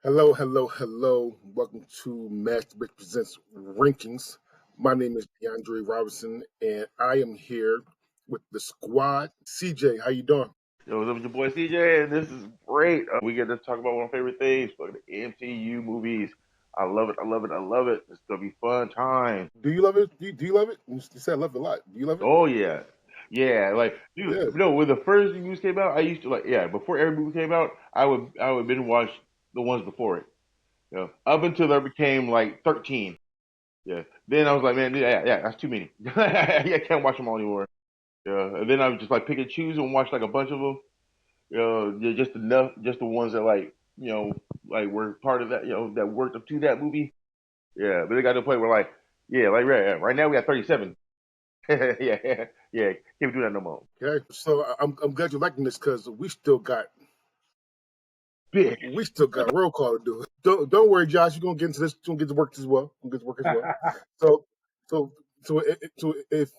Hello, hello, hello. Welcome to Master Bitch Presents Rankings. My name is DeAndre Robinson, and I am here with the squad. CJ, how you doing? Yo, what's up with your boy CJ? And this is great. We get to talk about one of my favorite things, fucking MCU movies. I love it. I love it. I love it. It's gonna be fun time. Do you love it? Do you love it? You said I love it a lot. Do you love it? Oh yeah, yeah. Like, dude, Yeah. when the first movies came out, I used to before every movie came out, I would binge watch the ones before it. Up until there became like 13. Yeah. Then I was like, man, yeah, that's too many. I can't watch them all anymore. Yeah. And then I would just like pick and choose and watch like a bunch of them. Just enough, just the ones that like were part of that, that worked up to that movie. Yeah, but they got to the point where right now we got 37. Yeah, can't do that no more. Okay. So I'm glad you're liking this because Big. we still got roll call to do. Don't worry, Josh. You're gonna get into this. You're gonna get to work as well. You're gonna get to work as well. So so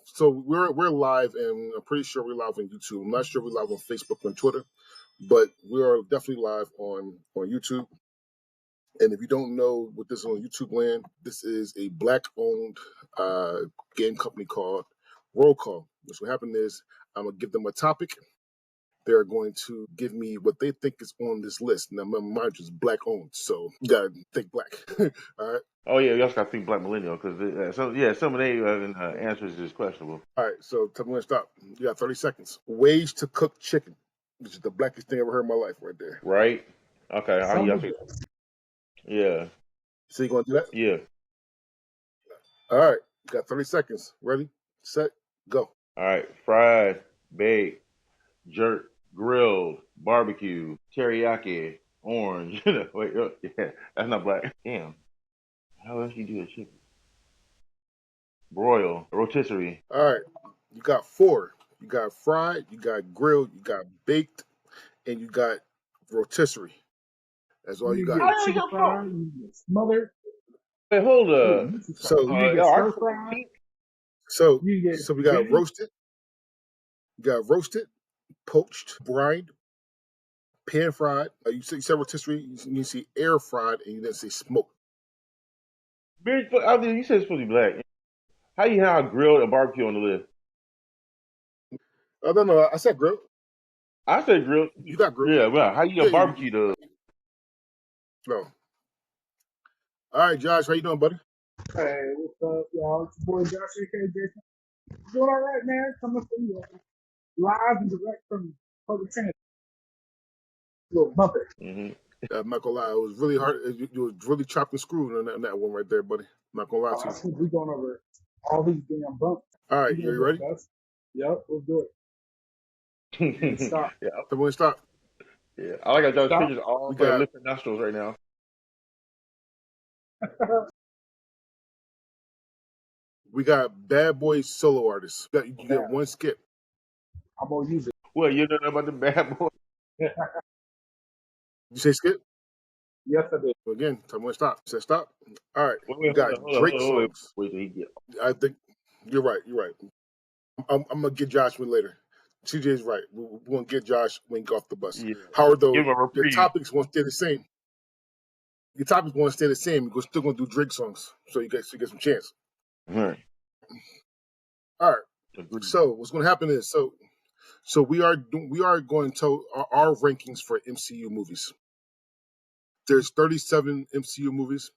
so we're live, and I'm pretty sure we're live on YouTube. I'm not sure we're live on Facebook and Twitter, but we are definitely live on YouTube. And if you don't know what this is on YouTube land, this is a black-owned game company called Roll Call. What happened is I'm gonna give them a topic. They're going to give me what they think is on this list. Now, mine is black-owned, so you gotta think black. All right. Oh yeah, you also got to think Black Millennial because some of the answers is questionable. All right. So tell me when to stop. You got 30 seconds. Ways to cook chicken. This is the blackest thing I ever heard in my life, right there. Right? Okay. Some of Yeah. So you gonna do that? Yeah. All right. You got 30 seconds. Ready, set, go. All right. Fried, baked, jerk, grilled, barbecue, teriyaki, orange. Wait, yeah, that's not black. Damn. How else you do a chicken? Broil, rotisserie. All right. You got four. You got fried, you got grilled, you got baked, and you got rotisserie. That's all you you got. get chicken fried, you get smothered, Wait, hold you up. get mixed fried. So You get I stir cook fried, meat. so you get so we got gravy. roasted, poached, brined, pan fried. You said rotisserie. You see air fried, and you didn't say smoked. Bitch, I mean, you said it's supposed to be black. How you have grilled and barbecue on the list? Oh no, I said grilled. I said grilled. You got grilled. Yeah, well, how you Yeah, got barbecue though? no. All right, Josh, how you doing, buddy? Hey, what's up, y'all? It's your boy Josh, aka Jason. Doing all right, man. Coming for you live and direct from public transit. Little bumper. Hmm. I'm not gonna lie, it was really hard. You was really chopped and screwed on that one right there, buddy. I'm not gonna lie Oh, to you. that's what we going over all these damn bumps. All right, We you gonna do ready? it, guys. Yep, we'll do it. And stop. Yeah, Everyone stop. yeah. I like how Josh Stop. pictures all We fucking got lifting nostrils right now. we got bad boy solo artists. You Bad. get one skip. I'm gonna use it. Well, you know about the bad boy. You say skip? Yes, I did. Well, again, tell me when to stop. You said stop. All right. Wait, We hold got on, hold on, Drake hold on, songs. wait till he get. I think you're right. You're right. I'm gonna get Josh one later. CJ's right. We're gonna get Josh when he get off the bus. Yeah, Howard, though, give him a your reprieve. topics won't stay the same. Your topics won't stay the same. We're still gonna do Drake songs, so you get some chance. Right. All right. Agreed. So what's gonna happen is so we are going to our rankings for MCU movies. There's 37 MCU movies.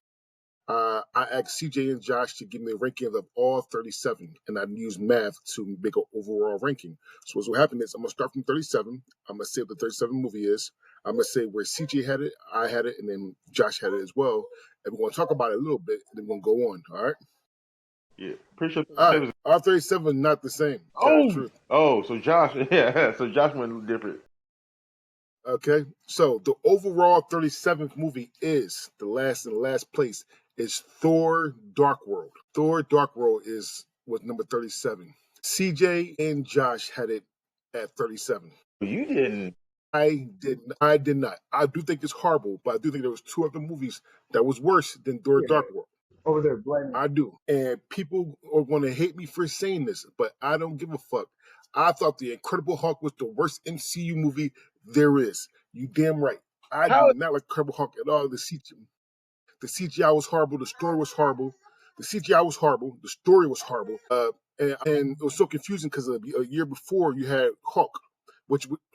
I asked CJ and Josh to give me a ranking of all 37, and I used math to make an overall ranking. So what's going to happen is I'm going to start from 37. I'm going to say what the 37 movie is. I'm going to say where CJ had it, I had it, and then Josh had it as well. And we're going to talk about it a little bit, and then we're going to go on. All right? Yeah, pretty sure. All right. Our 37 is not the same. So Josh, yeah, so Josh went different. Okay, so the overall 37th movie is the last place is Thor: Dark World. Thor: Dark World was number 37. CJ and Josh had it at 37. You didn't. I did not. I do think it's horrible, but I do think there was two other movies that was worse than Thor: Yeah. Dark World. Over there blaming. I do. And people are going to hate me for saying this, but I don't give a fuck. I thought The Incredible Hulk was the worst MCU movie there is. You damn right. I do How? not like Incredible Hulk at all. The CGI was horrible. The story was horrible. The CGI was horrible. The story was horrible. And it was so confusing because a year before you had Hulk,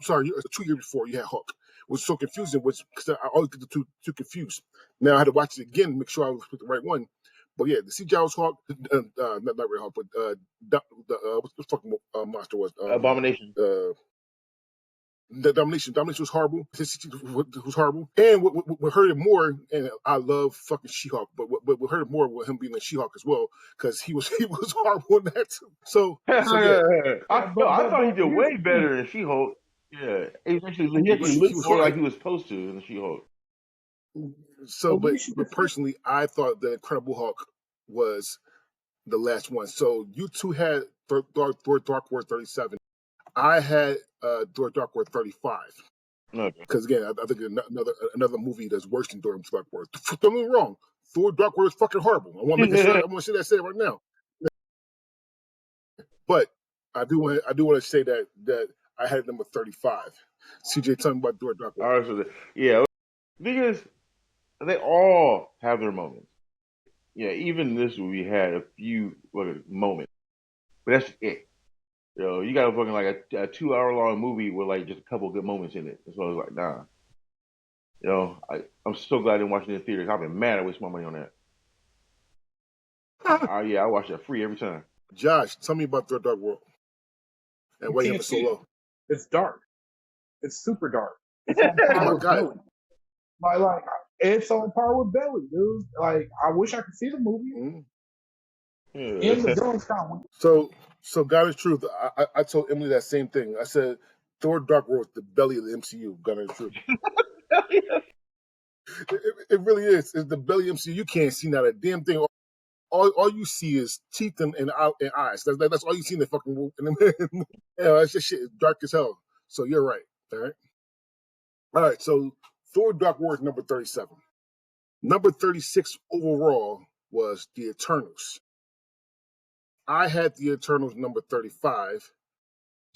sorry, 2 years before you had Hulk. It was so confusing, which because I always get the two confused. Now I had to watch it again to make sure I was with the right one. But yeah, the CGI was Hulk, not Red Hulk, but what's the fucking monster was Abomination. the Domination was horrible. His was horrible. And what hurt it more, and I love fucking She-Hulk, but what hurt it more was him being a She-Hulk as well, because he was horrible in that too. So yeah, I Yeah, no, I but thought he did here's way the thing. better than She-Hulk. Yeah, he but actually he looked was more like hard. he was supposed to in the She-Hulk. So, At least you can but see. personally, I thought the Incredible Hulk was the last one. So you two had Thor Dark World 37. I had Thor Dark World 35. Okay. Because again, I think another movie that's worse than Thor Dark World. Don't get me wrong, Thor Dark World is fucking horrible. I want to make sure. I want to say that right now. But I do want to say that I had number 35. CJ, tell me about Thor Dark World. All right, yeah, because they all have their moments. Yeah, even this movie had a few moments, but that's it. You got a fucking like a 2 hour long movie with like just a couple good moments in it. So I was like, nah. I'm so glad I didn't watch it in the theaters. I've been mad I wasted my money on that. Yeah, I watch that free every time. Josh, tell me about Thor Dark World and You why you have can't it so see it. low. It's dark. It's super dark. It's on Oh par my with God. Belly. Like it's on par with Belly, dude. Like I wish I could see the movie Mhm. in the Yeah. villain's count. So God is truth. I told Emily that same thing. I said Thor Dark World is the belly of the MCU. God is truth. It really is. It's the belly of the MCU. You can't see not a damn thing. All you see is teeth and eyes. That's all you see in the fucking movie. That's just shit. It's dark as hell. So you're right. All right. All right. So Thor Dark World number 37. Number 36 overall was the Eternals. I had the Eternals number 35.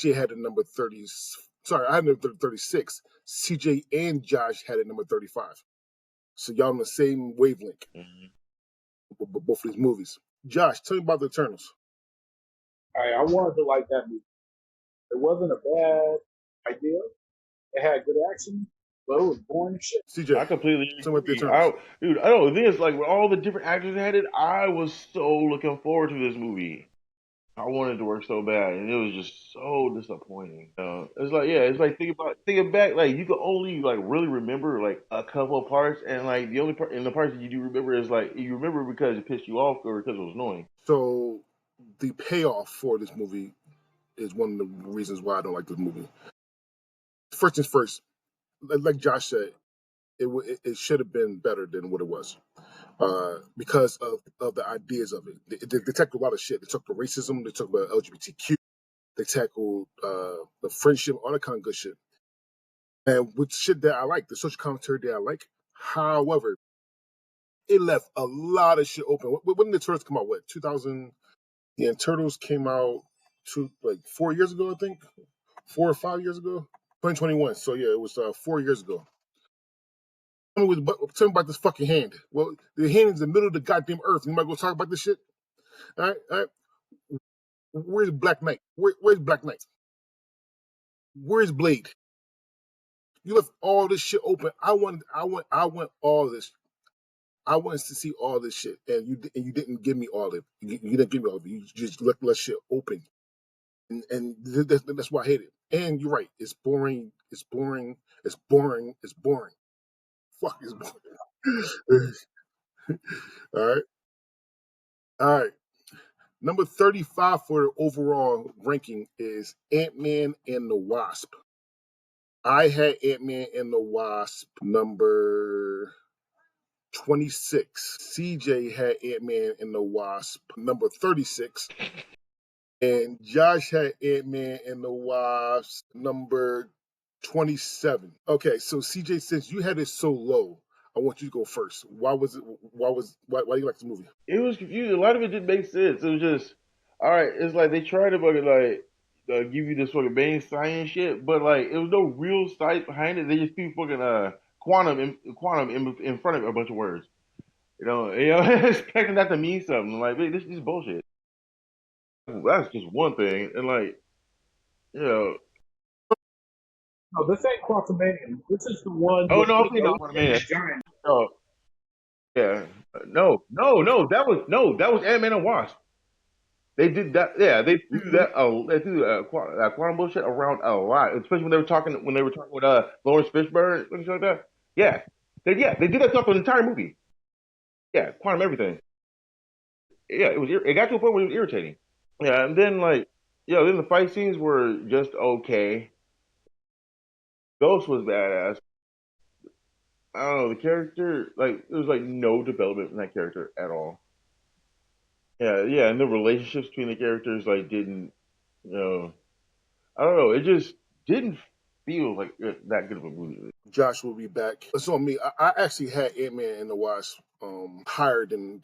CJ had it number 30. Sorry, I had it number 36. CJ and Josh had it number 35. So y'all on the same wavelength Mhm. with both of these movies. Josh, tell me about the Eternals. I wanted to like that movie. It wasn't a bad idea. It had good action, but it was boring as shit. CJ, I completely tell me about the agree. Eternals. Dude, I know this. Like with all the different actors that had it, I was so looking forward to this movie. I wanted to work so bad, and it was just so disappointing. It's like it's like thinking back, like you can only like really remember like a couple of parts, and like the only part and the parts that you do remember is like you remember because it pissed you off or because it was annoying. So the payoff for this movie is one of the reasons why I don't like this movie. First things first, like Josh said, it should have been better than what it was because of the ideas of it. They tackled a lot of shit. They took the racism. They talked about LGBTQ. They tackled the friendship, all that kind of good shit. And with shit that I like, the social commentary that I like. However, it left a lot of shit open. When did the Turtles come out? What 2000? The Turtles came out like 4 years ago, I think, 4 or 5 years ago, 2021. So yeah, it was 4 years ago. Tell me about this fucking hand. Well, the hand is in the middle of the goddamn earth. You might go talk about this shit. All right, all right. Where's Black Knight? Where's Black Knight? Where's Blade? You left all this shit open. I want all this. I wanted to see all this shit, and you didn't give me all of it. You didn't give me all of it. You just let shit open, and that's why I hate it. And you're right. It's boring. It's boring. It's boring. It's boring. Fuck, it's boring. All right, all right. Number 35 for the overall ranking is Ant-Man and the Wasp. I had Ant-Man and the Wasp number 26. CJ had Ant-Man and the Wasp number 36. And Josh had Ant-Man and the Wasp number 27. Okay, so CJ, since you had it so low, I want you to go first. Why do you like the movie? It was confusing. A lot of it didn't make sense. It was just all right. It's like they tried to fucking like give you this fucking main science shit, but like it was no real science behind it. They just threw fucking quantum in front of a bunch of words. Expecting that to mean something. Like, this is bullshit. That's just one thing, and like, you know, No, this ain't Quantumania. This is the one oh with no, I'm the thinking of goat and the Quantumania. giant. Oh yeah, no, that was Ant Man and Wasp. They did that. Yeah, they threw that. They threw quantum bullshit around a lot, especially when they were talking with Lawrence Fishburne, things like that. They did that stuff for the entire movie. Yeah, quantum everything. Yeah, it got to a point where it was irritating. Yeah, and then then the fight scenes were just okay. Ghost was badass. I don't know the character. Like there was like no development in that character at all. Yeah, and the relationships between the characters like didn't. You know, I don't know. It just didn't feel like that good of a movie. Josh will be back. So on me, I actually had Ant-Man and the Wasp higher than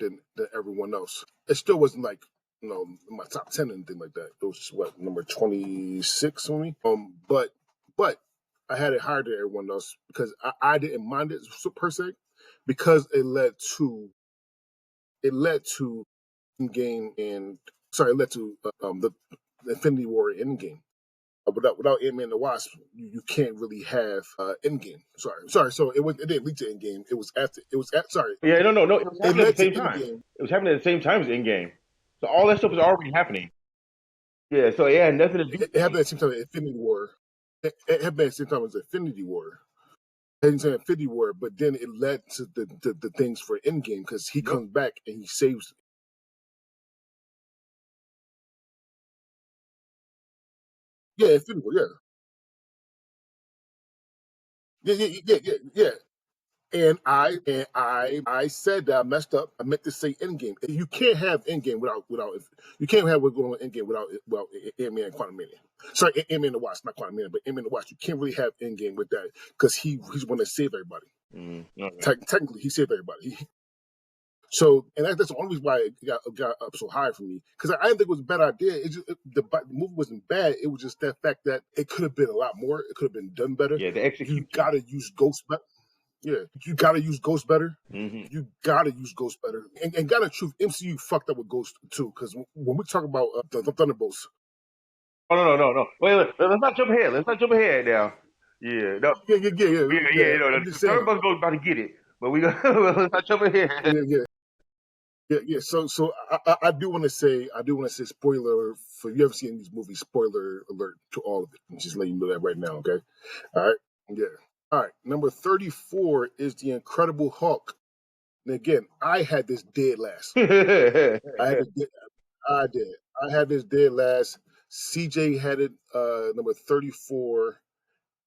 everyone else. It still wasn't like in my top 10 and anything like that. It was just what number 26 for me. But I had it higher than everyone else because I didn't mind it per se because it led to game and sorry, it led to the Infinity War Endgame. Without Ant Man and the Wasp, you can't really have Endgame. Sorry. So it didn't lead to Endgame. It was after. It was at. Sorry. Yeah, no. It was It happening at led the to same time. Endgame. It was happening at the same time as in game. So all that stuff was already happening. Yeah, so it had nothing to do with It happened it. at the same time as Infinity War. It happened at the same time as Infinity War. It didn't say Infinity War, but then it led to the things for Endgame because he Yep. comes back and he saves. Yeah, Infinity War. Yeah. And I said that I messed up. I meant to say Endgame. You can't have Endgame without you can't have what's going on Endgame without Ant Man and Quantumania. Sorry, Ant Man and the Wasp, not Quantumania, but Ant Man and the Wasp. You can't really have Endgame with that because he's one that saved everybody. Okay. Technically, he saved everybody. So, and that's the only reason why it got up so high for me because I didn't think it was a bad idea. The movie wasn't bad. It was just that fact that it could have been a lot more. It could have been done better. Yeah, the You execution. gotta use Ghost better. Yeah, you gotta use Ghost better. Hmm. You gotta use Ghost better. And gotta truth, MCU fucked up with Ghost too. Because when we talk about the Thunderbolts, Oh no. Wait, let's not jump ahead. Let's not jump ahead now. Yeah, no, I'm the just saying. Thunderbolts goes about to get it, but we gonna let's not jump ahead. Yeah, yeah, yeah. So I do want to say spoiler for you ever seen these movies. Spoiler alert to all of it. I'm just letting you know that right now. Okay. All right. Yeah. All right. Number 34 is the Incredible Hulk. And again, I had this dead last. I had this I did. I had this dead last. CJ had it number 34,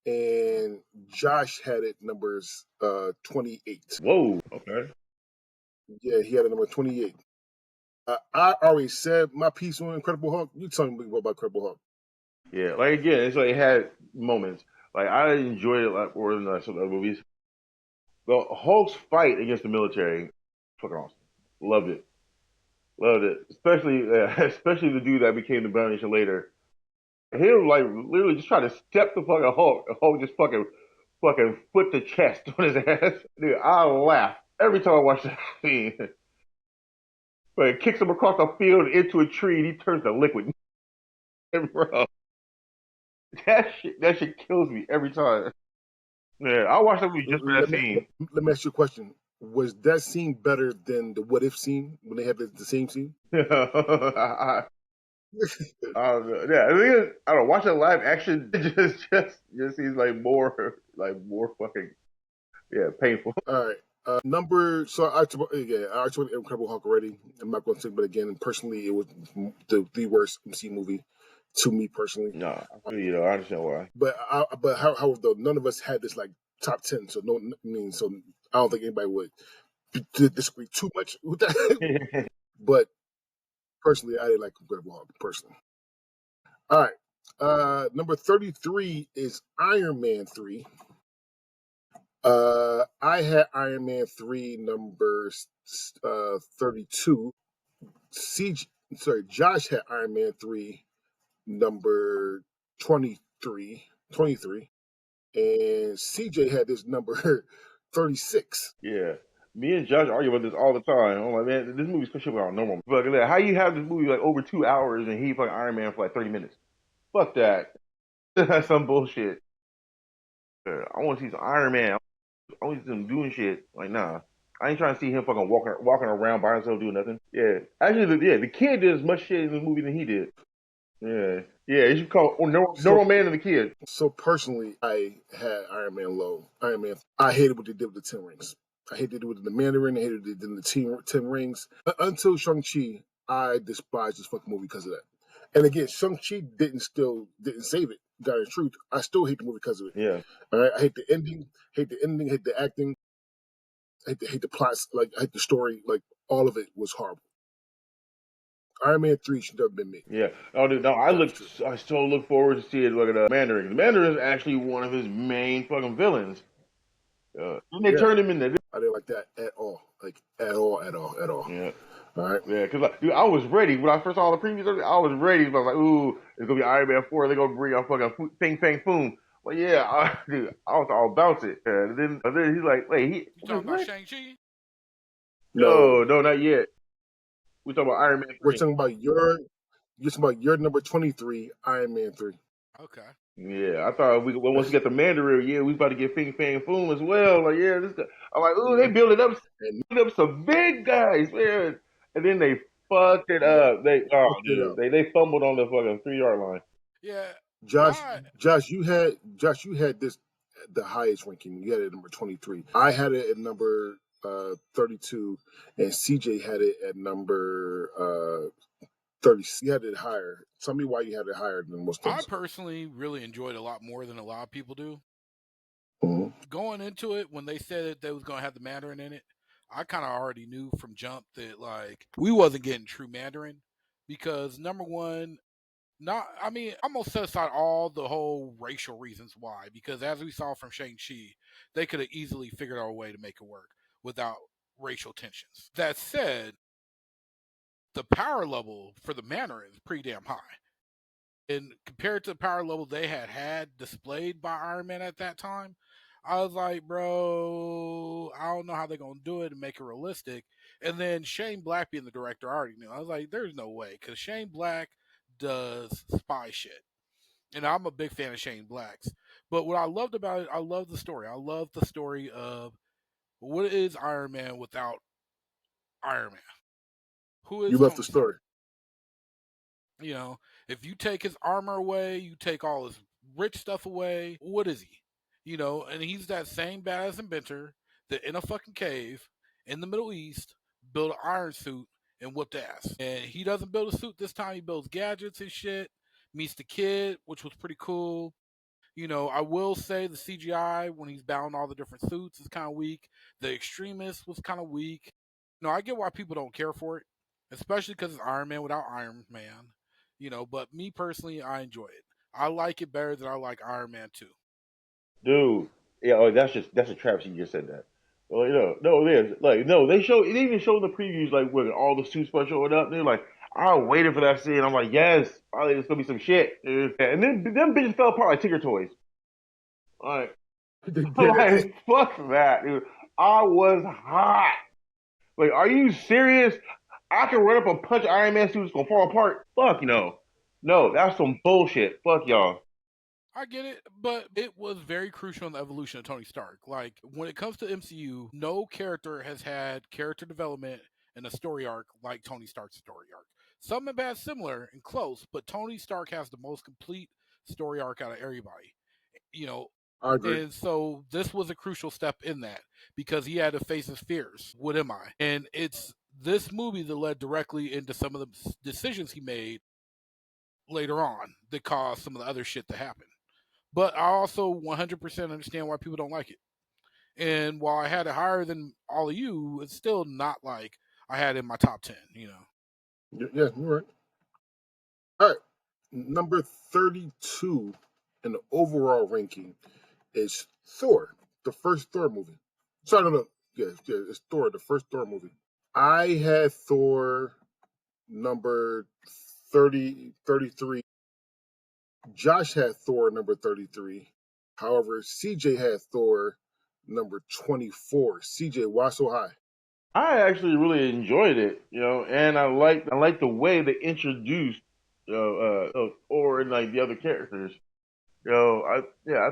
and Josh had it numbers 28. Whoa. Okay. Yeah, he had it number 28. I already said my piece on Incredible Hulk. You tell me about Incredible Hulk. Yeah, like again, it's like it had moments. Like I enjoyed it a lot more than some other movies. The Hulk's fight against the military, fucking awesome. Loved it. Loved it. Especially especially the dude that became the Punisher later. Him like literally just trying to step the fucking Hulk. The Hulk just fucking foot the chest on his ass. Dude, I laugh every time I watch that scene. But it kicks him across the field into a tree and he turns to liquid. Bro, that shit kills me every time. Yeah, I watch that movie just for that Let me scene. let me ask you a question. Was that scene better than the What If scene when they had the same scene? I don't know. Yeah, I don't know, watch that live action. Just seems like more fucking painful. All right. Number so I told Incredible Hulk already. I'm not going to say it again. Personally, it was the worst MC movie to me personally. No, I understand why. But however, though, none of us had this like top 10. So no, I mean, so I don't think anybody would disagree too much with that. But personally, I didn't like Incredible Hulk personally. All right. Number 33 is Iron Man 3. I had Iron Man 3 number 32. CJ, sorry, Josh had Iron Man 3 number 23. and CJ had this number 36. Yeah. Me and Josh argue about this all the time. I'm like, man, this movie's pushing about normal. Fuck that. How you have this movie like over 2 hours and he fucking Iron Man for like 30 minutes? Fuck that. That's some bullshit. I want to see some Iron Man. I want to see him doing shit. Like, nah. I ain't trying to see him fucking walking around by himself doing nothing. Yeah. Actually, the kid did as much shit in this movie than he did. Yeah. Yeah, you should call Normal Man and the Kid. So personally, I had Iron Man low. Iron Man, I hated what they did with the 10 rings. I hated it with the Mandarin. I hated it in the 10 rings. Until Shang-Chi, I despised this fucking movie because of that. And again, Shang-Chi didn't save it. Got the truth. I still hate the movie because of it. Yeah. All right. I hate the ending, hate the acting, hate the plots, like I hate the story. Like all of it was horrible. Iron Man 3 should have been me. Yeah. Oh, dude, no, I so look forward to seeing look at Mandarin. The Mandarin is actually one of his main fucking villains. And they turned him into. I didn't like that at all. Like at all. Yeah. All right. Yeah, because like, dude, I was ready when I first saw the previews. I was ready. I was like, ooh, it's gonna be Iron Man 4. They're gonna bring out fucking Ping Fang Foom. Well, yeah, dude, I was all about it. And then he's like, wait, You talking about Shang-Chi? No, not yet. We talking about Iron Man 3. We're talking about your number 23, Iron Man 3. Okay. Yeah, I thought once we get the Mandarin, yeah, we about to get Ping Fang Foom as well. Like, yeah, this guy. I'm like, ooh, they building up some big guys, man. And then they fucked it up. They fumbled on the fucking 3 yard line. Yeah. Josh, you had this the highest ranking. You had it at number 23. I had it at number 32, and CJ had it at number 30. You had it higher. Tell me why you had it higher than most things. I personally really enjoyed it a lot more than a lot of people do. Mm-hmm. Going into it, when they said that they was going to have the Mandarin in it, I kind of already knew from jump that like we wasn't getting true Mandarin because number one, I'm gonna set aside all the whole racial reasons why, because as we saw from Shang-Chi, they could have easily figured out a way to make it work without racial tensions. That said, the power level for the Mandarin is pretty damn high. And compared to the power level they had displayed by Iron Man at that time, I was like, bro, I don't know how they're going to do it and make it realistic. And then Shane Black being the director, I already knew. I was like, there's no way, because Shane Black does spy shit. And I'm a big fan of Shane Black's. But what I loved about it, I love the story. I love the story of what is Iron Man without Iron Man? Who is You left Tony the story. Stark? You know, if you take his armor away, you take all his rich stuff away, what is he? You know, and he's that same badass inventor that in a fucking cave in the Middle East built an iron suit and whooped ass. And he doesn't build a suit this time, he builds gadgets and shit. Meets the kid, which was pretty cool. You know, I will say the CGI when he's battling all the different suits is kind of weak. The Extremist was kind of weak. No, I get why people don't care for it, especially because it's Iron Man without Iron Man. You know, but me personally, I enjoy it. I like it better than I like Iron Man 2. Dude, yeah, that's a travesty. You just said that. Well, no, it is like no. They even showed the previews like when all the suits were showing up. They're like, I waited for that scene. I'm like, yes, finally, there's gonna be some shit. Dude. And then them bitches fell apart like Tinker Toys. Like, like fuck that, dude. I was hot. Like, are you serious? I can run up and punch Iron Man suit, it's gonna fall apart. Fuck no, that's some bullshit. Fuck y'all. I get it, but it was very crucial in the evolution of Tony Stark. Like, when it comes to MCU, no character has had character development and a story arc like Tony Stark's story arc. Some have had similar and close, but Tony Stark has the most complete story arc out of everybody. You know, I agree. and so this was a crucial step in that because he had to face his fears. What am I? And it's this movie that led directly into some of the decisions he made later on that caused some of the other shit to happen. But I also 100% understand why people don't like it. And while I had it higher than all of you, it's still not like I had it in my top 10, you know. Yeah, you're right. All right. Number 32 in the overall ranking is Thor, the first Thor movie. Sorry, no. Yeah, it's Thor, the first Thor movie. I had Thor number 33. Josh had Thor number 33. However, CJ had Thor number 24. CJ, why so high? I actually really enjoyed it, and I like the way they introduced, Thor and like the other characters. I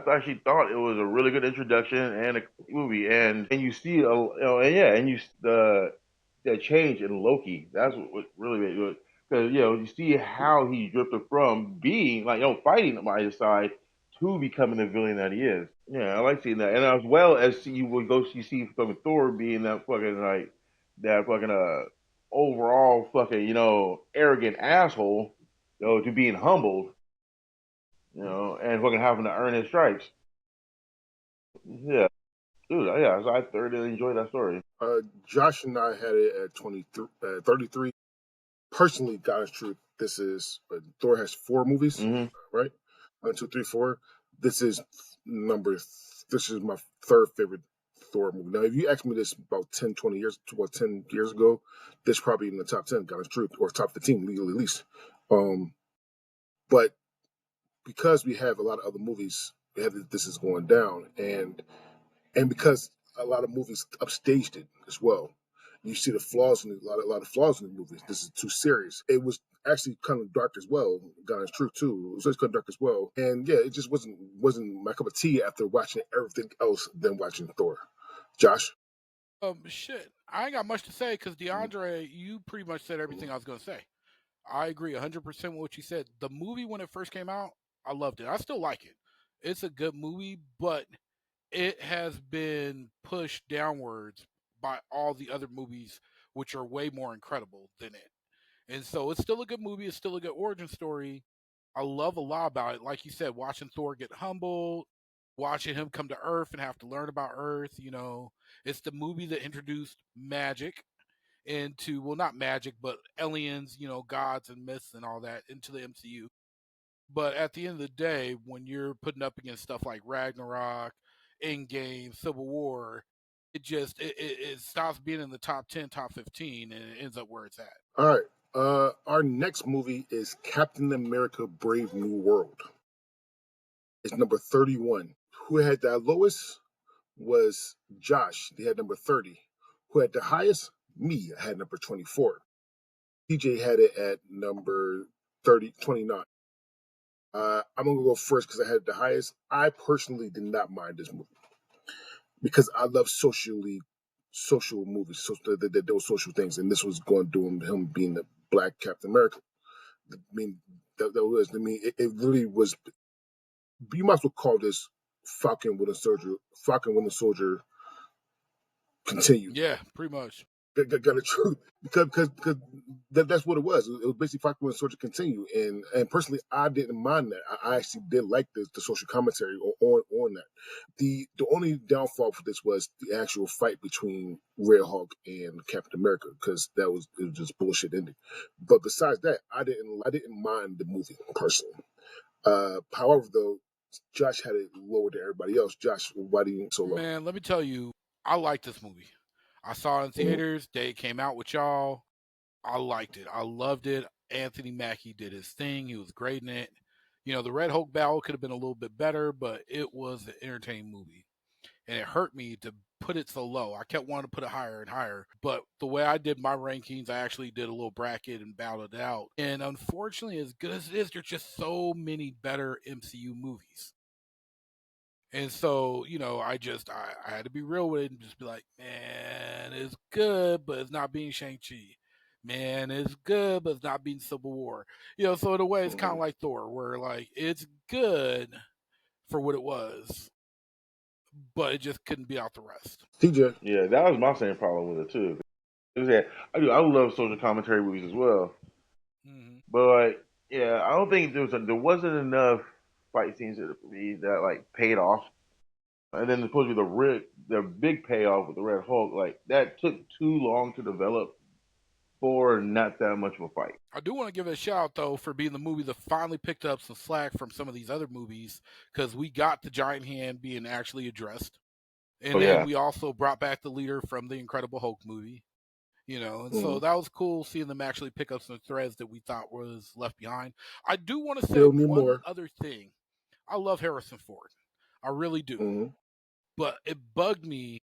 actually thought it was a really good introduction and a movie, and you see, and the change in Loki. That's what really made it good because you see how he drifted from being like fighting by his side to becoming the villain that he is. Yeah, I like seeing that, and as well as you see fucking Thor being that fucking like that fucking overall fucking arrogant asshole, to being humbled, and fucking having to earn his stripes. Yeah, dude, yeah, so I thoroughly enjoyed that story. Josh and I had it at 23, 33. Personally, God's truth, this is Thor has 4 movies, Hmm. right? 1, 2, 3, 4. This is number. This is my third favorite Thor movie. Now, if you asked me this about 10, 20 years, 10 years ago, this probably in the top 10, God's truth, or top 15, legally at least. Um, but because we have a lot of other movies, we have this is going down, and because a lot of movies upstaged it as well. You see the flaws in it, a lot of flaws in the movies. This is too serious. It was actually kind of dark as well. God's truth too. It was just kind of dark as well. And yeah, it just wasn't my cup of tea after watching everything else than watching Thor. Josh. Shit. I ain't got much to say because DeAndre, you pretty much said everything I was gonna say. I agree 100% with what you said. The movie when it first came out, I loved it. I still like it. It's a good movie, but it has been pushed downwards by all the other movies, which are way more incredible than it. And so it's still a good movie. It's still a good origin story. I love a lot about it. Like you said, watching Thor get humbled, watching him come to Earth and have to learn about Earth. It's the movie that introduced magic into, well, not magic, but aliens, gods and myths and all that into the MCU. But at the end of the day, when you're putting up against stuff like Ragnarok, Endgame, Civil War, it stops being in the top 10, top 15, and it ends up where it's at. All right. Our next movie is Captain America: Brave New World. It's number 31. Who had that lowest was Josh. He had number 30. Who had the highest? Me. I had number 24. TJ had it at number 29. I'm gonna go first because I had the highest. I personally did not mind this movie because I love social movies, so those social things, and this was going to do him being the Black Captain America. I mean, that was. I mean, it really was. You might as well call this Falcon Winter Soldier continued. Yeah, pretty much. Got the truth because that's what it was. It was basically Falcon Winter Soldier continue, and personally, I didn't mind that. I actually did like the social commentary on that. The only downfall for this was the actual fight between Red Hulk and Captain America because it was just bullshit ending. But besides that, I didn't mind the movie personally. However, though, Josh had it lower than everybody else. Josh, why do you think so low? Man, let me tell you, I like this movie. I saw it in Mhm. theaters. Day it came out with y'all. I liked it. I loved it. Anthony Mackie did his thing. He was great in it. The Red Hulk battle could have been a little bit better, but it was an entertaining movie. And it hurt me to put it so low. I kept wanting to put it higher and higher. But the way I did my rankings, I actually did a little bracket and battled it out. And unfortunately, as good as it is, there's just so many better MCU movies. And so, I had to be real with it and just be like, man, it's good, but it's not being Shang-Chi. Man, it's good, but it's not being Civil War. So in a way, it's kind of Mhm. like Thor, where like it's good for what it was, but it just couldn't beat out the rest. TJ, Yeah, that was my same problem with it too. Yeah, I love social commentary movies as well, Hmm. but yeah, I don't think there wasn't enough fight scenes for me that like paid off. And then supposed to be the big payoff with the Red Hulk, like that took too long to develop for not that much of a fight. I do want to give it a shout out though for being the movie that finally picked up some slack from some of these other movies because we got the giant hand being actually addressed, Oh and then yeah. we also brought back the leader from the Incredible Hulk movie. And so mhm. that was cool seeing them actually pick up some threads that we thought was left behind. I do want to say Still need one more. other thing. I love Harrison Ford. I really do. Mm-hmm. But it bugged me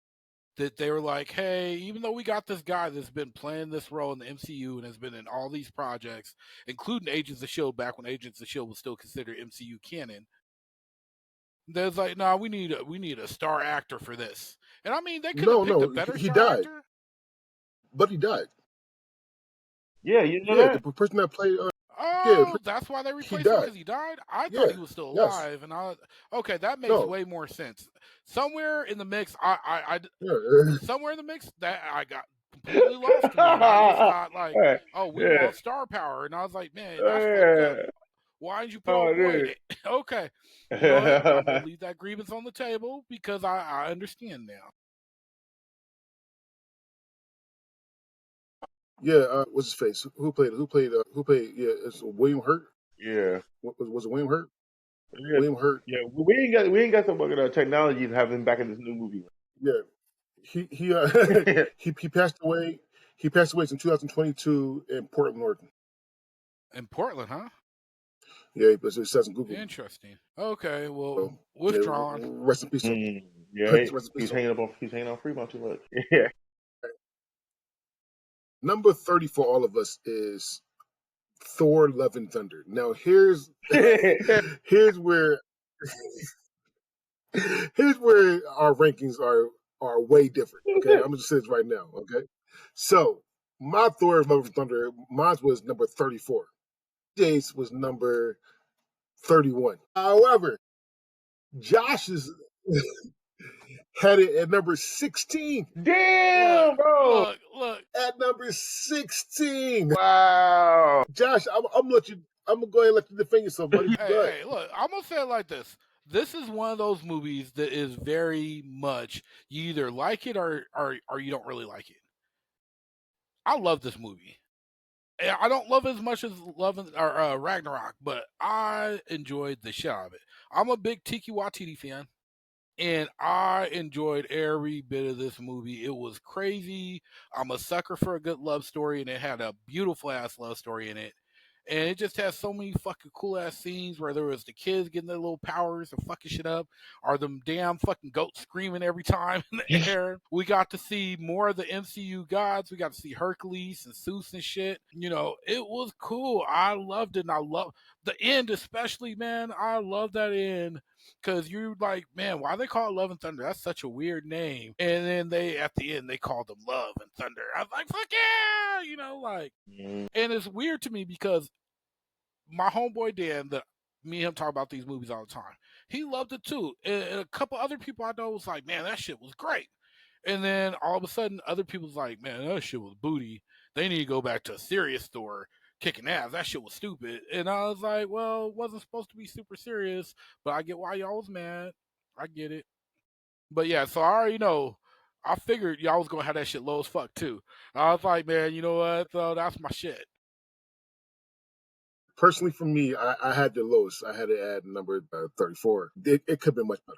that they were like, hey, even though we got this guy that's been playing this role in the MCU and has been in all these projects, including Agents of S.H.I.E.L.D. back when Agents of S.H.I.E.L.D. was still considered MCU canon, there's like, nah, we need a star actor for this. And I mean, they could have picked a No, better he star died, actor. but he died. Yeah, you know Yeah, the that? person that played, yeah, Oh, that's why they he replaced him died. because he died. I thought Yeah, he was still yes, alive, and okay, that makes no, way more sense. Somewhere in the mix, yeah, somewhere in the mix that I got completely lost to me, and I just thought like, Right. oh, we Yeah. want star power, and I was like, man, that's fucked up. Yeah. Why didn't you put Oh, old boy in dude. it? Okay, you know what? I'm gonna leave that grievance on the table because I understand now. yeah. What's his face? Who played? Who played? Who played? Yeah, it's William Hurt. Yeah. Was it William Hurt? Yeah. William Hurt. Yeah. We ain't got the fucking technology to have him back in this new movie. Yeah, he Yeah. he passed away. He passed away in 2022 in Portland, Oregon. In Portland, huh? Yeah, it says in Google. Interesting. Okay, well, So yeah, withdrawn. rest in peace. Yeah. Rest in peace. He's hanging on Fremont too much. Yeah. Number 30 for all of us is Thor: Love and Thunder. Now here's here's where here's where our rankings are way different. Okay, I'm gonna say this right now. Okay, so my Thor: Love and Thunder, mine was number 34. Jace was number 31. However, Josh's had it at number 16. Damn, Look, bro. look. At number 16. Wow. Josh, I'm gonna let you. I'm gonna go ahead and let you defend yourself, buddy. Go ahead. Hey, look, I'm gonna say it like this. This is one of those movies that is very much you either like it or you don't really like it. I love this movie. I don't love it as much as Ragnarok, but I enjoyed the shit out of it. I'm a big Tiki Watiti fan, and I enjoyed every bit of this movie. It was crazy. I'm a sucker for a good love story, and it had a beautiful ass love story in it. And it just has so many fucking cool ass scenes where there was the kids getting their little powers and fucking shit up, or them damn fucking goats screaming every time in the air. We got to see more of the MCU gods. We got to see Hercules and Zeus and shit. You know, it was cool. I loved it, and I love the end especially, man. I love that end because you're like, man, why they call it Love and Thunder? That's such a weird name. And then they at the end they called them Love and Thunder. I was like, fuck yeah, you know, like. And it's weird to me because my homeboy Dan, that me and him talk about these movies all the time. He loved it too, and a couple other people I know was like, man, that shit was great. And then all of a sudden, other people's like, man, that shit was booty. They need to go back to a serious store kicking ass. That shit was stupid. And I was like, well, it wasn't supposed to be super serious, but I get why y'all was mad. I get it. But yeah, so I already know. I figured y'all was gonna have that shit low as fuck too. I was like, man, you know what? So that's my shit. Personally, for me, I had the lowest. I had it at number 34. It could have been much better.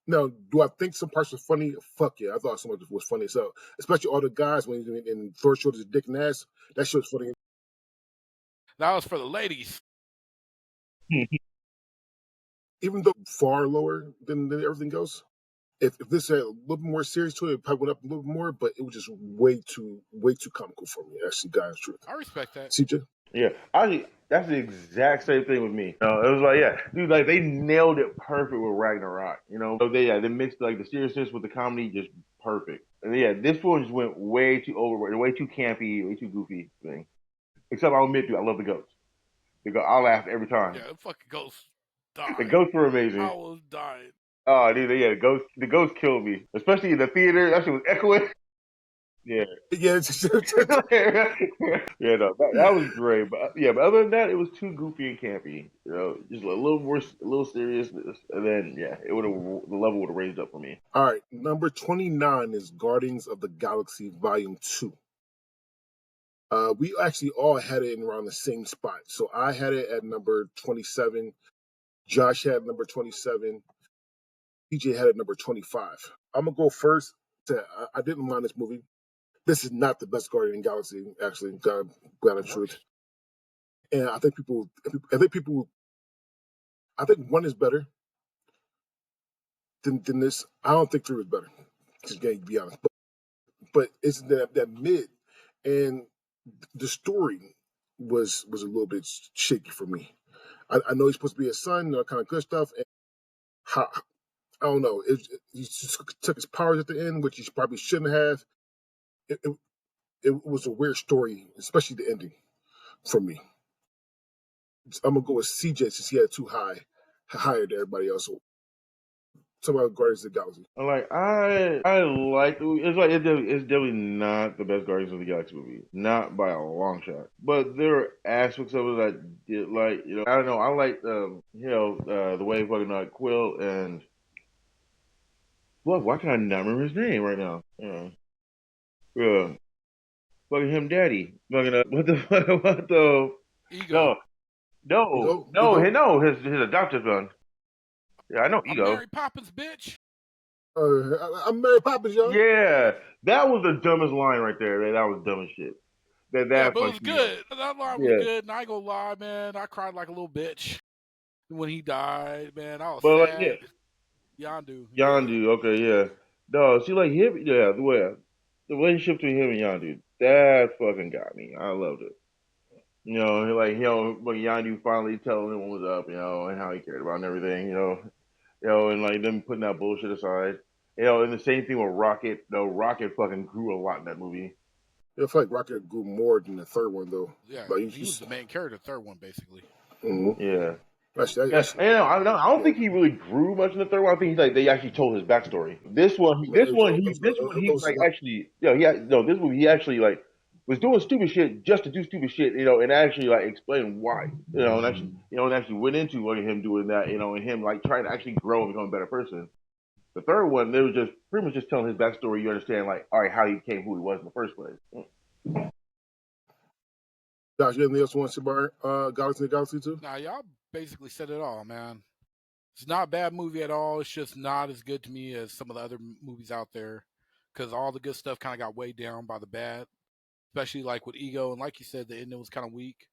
Now, do I think some parts were funny? Fuck yeah, I thought some of it was funny. So, especially all the guys when in Thor showed his dick and ass, that shit was funny. That was for the ladies. Even though far lower than everything else. If this had a little bit more serious to it, it probably went up a little bit more. But it was just way too comical for me. Actually, guys, truth. I respect that. CJ. Yeah, that's the exact same thing with me. It was like, yeah, dude, like they nailed it perfect with Ragnarok. So they mixed like the seriousness with the comedy just perfect. And yeah, this one just went way too overboard, way too campy, way too goofy thing. Except I'll admit to you, I love the goats. I laugh every time. Yeah, the fucking ghost The died. goats were amazing. I was dying. Oh, dude, yeah, the ghosts killed me, especially in the theater. That shit was echoing. Yeah. Yeah, Yeah, no, that was great. But yeah, but other than that, it was too goofy and campy. Just a little more, a little seriousness, and then yeah, the level would have raised up for me. all right. Number 29 is Guardians of the Galaxy Volume 2. We actually all had it in around the same spot. So I had it at number 27. Josh had number 27. PJ had it number 25. I'm gonna go first. I didn't mind this movie. This is not the best Guardian in the Galaxy, actually. God the truth. And I think one is better. than this. I don't think 3 was better. Just to be honest, but it's that mid, and the story was a little bit shaky for me. I know he's supposed to be a son, that kind of good stuff, and how I don't know. He just took his powers at the end, which he probably shouldn't have. It, it, it was a weird story, especially the ending for me. I'm gonna go with CJ since he had too higher than everybody else. So, talk about Guardians of the Galaxy. I like the movie. It's definitely not the best Guardians of the Galaxy movie, not by a long shot. But there are aspects of it that I did like. I don't know. I like the way fucking Quill and what? Why can I not remember his name right now? Yeah, fucking him, daddy. Fucking what the what the Ego. no no Ego, no Ego. his adopted son. Yeah, I know I'm Ego. Mary Poppins, bitch. I'm Mary Poppins, y'all. Yeah, that was the dumbest line right there. Man. That was dumb as shit. Yeah, That but it was fucked me up. good. That line was Yeah, good, and I ain't gonna lie, man. I cried like a little bitch when he died, man. I was but like yeah, sad. Yondu, yeah. Yondu. Okay, yeah. No, see, like him. Yeah, the relationship between him and Yondu, that fucking got me. I loved it. Like when Yondu finally telling him what was up, and how he cared about him and everything, and like them putting that bullshit aside, and the same thing with Rocket. No, Rocket fucking grew a lot in that movie. I feel like Rocket grew more than the third one though. Yeah, Like he was the main character, third one, basically. mhm. Yeah. Actually, Yeah, actually, and I don't yeah. think he really grew much in the third one. I think they actually told his backstory. This one It he's was like actually, no, this movie he actually like was doing stupid shit just to do stupid shit, and actually like explain why, and actually went into like him doing that, and him like trying to actually grow and become a better person. The third one, they were just pretty much just telling his backstory. You understand, like, all right, how he became who he was in the first place. Josh, you have anything else you want to say about Galaxy and Galaxy too? Now, y'all basically said it all, man. It's not a bad movie at all. It's just not as good to me as some of the other movies out there because all the good stuff kind of got weighed down by the bad, especially like with Ego. And like you said, the ending was kind of weak.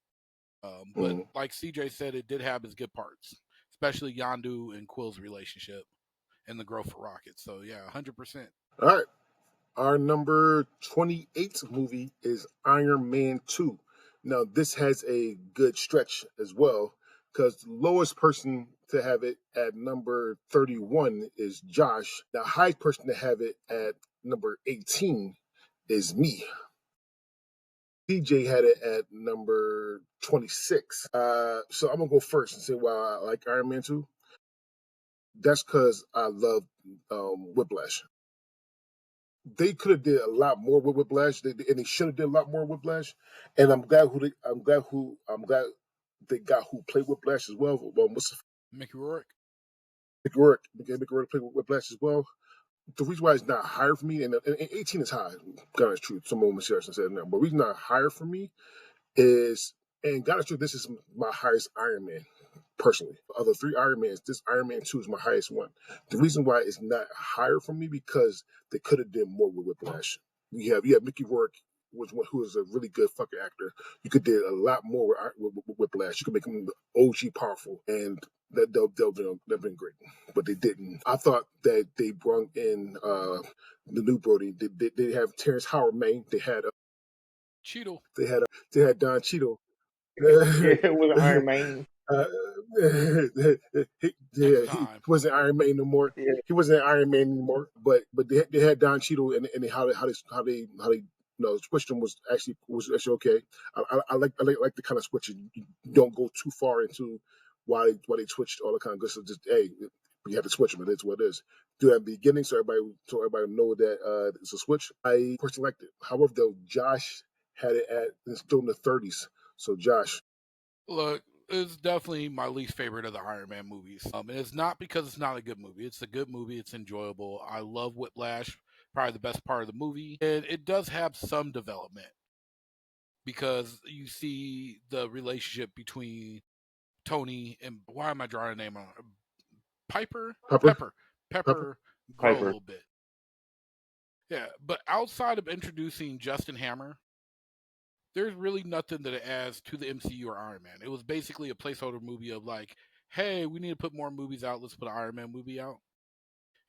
But Mm-hmm. like CJ said, it did have its good parts, especially Yondu and Quill's relationship and the growth of Rocket. So, yeah, 100%. All right. Our number 28 movie is Iron Man 2. Now, this has a good stretch as well because the lowest person to have it at number 31 is Josh. The highest person to have it at number 18 is me. DJ had it at number 26. So I'm going to go first and say why I like Iron Man 2. That's because I love Whiplash. They could have did a lot more with Whiplash, and they should have did a lot more with Whiplash. And I'm glad they got who played Whiplash as well. What's Mickey Rourke. Mickey Rourke? Mickey Rourke played Whiplash as well. The reason why it's not higher for me, and 18 is high. God is true. Some moments here I said that, but the reason not higher for me is, and God is true. This is my highest Iron Man personally. Of the 3 Iron Mans, this Iron Man 2 is my highest one. The reason why it's not higher for me because they could have did more with Whiplash. You have Mickey Rourke, who is a really good fucking actor. You could did a lot more with Whiplash. You could make him OG powerful, and they've been great, but they didn't. I thought that they brought in the new Brody. They have Terrence Howard, man. Cheeto. They had Don Cheadle. Yeah, it was Iron Man. uh, Next he time. wasn't Iron Man no more. Yeah, He wasn't Iron Man anymore. But they had Don Cheadle, and how they switched him was actually okay. I like the kind of switch. You don't go too far into why they switched all the kind of good stuff. Just hey, you have to switch them. It's what it is. Do that at the beginning so everybody know that it's a switch. I personally liked it. However, though, Josh had it at still in the 30s. So Josh, Look, it's definitely my least favorite of the Iron Man movies. And it's not because it's not a good movie. It's a good movie. It's enjoyable. I love Whiplash, probably the best part of the movie. And it does have some development because you see the relationship between Tony and why am I drawing a name on Piper? Pepper, Pepper. Pepper. Pepper grow a Piper. little bit. Yeah, but outside of introducing Justin Hammer, there's really nothing that it adds to the MCU or Iron Man. It was basically a placeholder movie of like, hey, we need to put more movies out. Let's put an Iron Man movie out.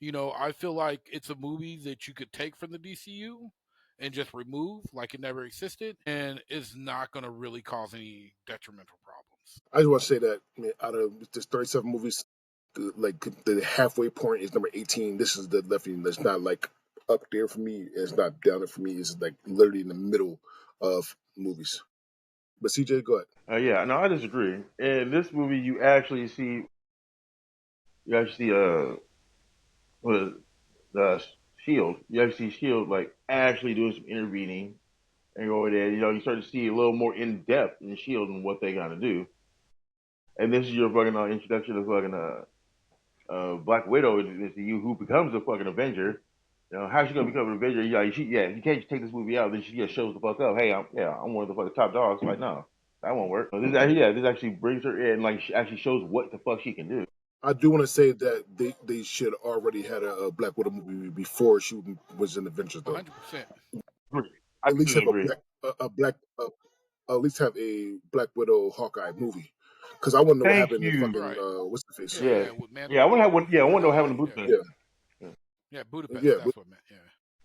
I feel like it's a movie that you could take from the DCU and just remove like it never existed, and it's not going to really cause any detrimental problems. I just want to say that, man, out of just 37 movies, like the halfway point is number 18. This is the definitely that's not like up there for me. It's not down there for me. It's like literally in the middle of movies. But CJ, go ahead. Yeah, no, I disagree. In this movie, you actually see what is it? The Shield. You actually see Shield like actually doing some intervening and go over there. You start to see a little more in depth in Shield and what they got to do. And this is your fucking introduction to fucking Black Widow is you who becomes a fucking Avenger. How's she gonna become an Avenger? You can't just take this movie out. Then she just shows the fuck up. Hey, I'm one of the fucking top dogs. Like, no, that won't work. This actually brings her in. Like, she actually shows what the fuck she can do. I do want to say that they should already had a Black Widow movie before she was in Avengers, though. 100%. I At least completely have agree. a black at least have a Black Widow Hawkeye movie, because I want to know what Thank happened in you. fucking Right. what's the face? Yeah, Yeah, yeah, with yeah. I want to have one. Yeah, I want to know what happened to Yeah, Budapest. Yeah, Yeah, yeah, Budapest. yeah. That's what I meant.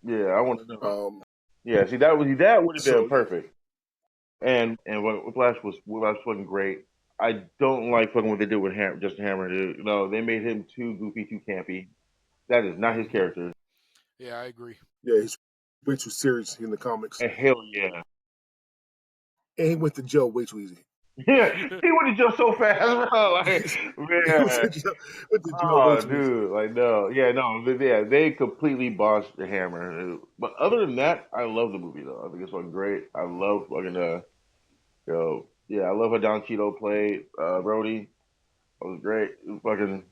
Yeah. yeah, I want to know. Um, Yeah, see that would have been so yeah, perfect. And Whiplash was fucking great. I don't like fucking what they did with Justin Hammer. Dude. No, they made him too goofy, too campy. That is not his Hmm. character. Yeah, I agree. yeah, he's way too serious in the comics, And hell yeah. and he went to jail way too easy. Yeah, he went to jail so fast, bro. Like, He was man, went to jail way oh, too easy. dude, like no, yeah, no, yeah, they completely bossed the Hammer. But other than that, I love the movie though. I think it's fucking great. I love fucking yeah, I love how Don Cheadle played Brody. It was great. It was fucking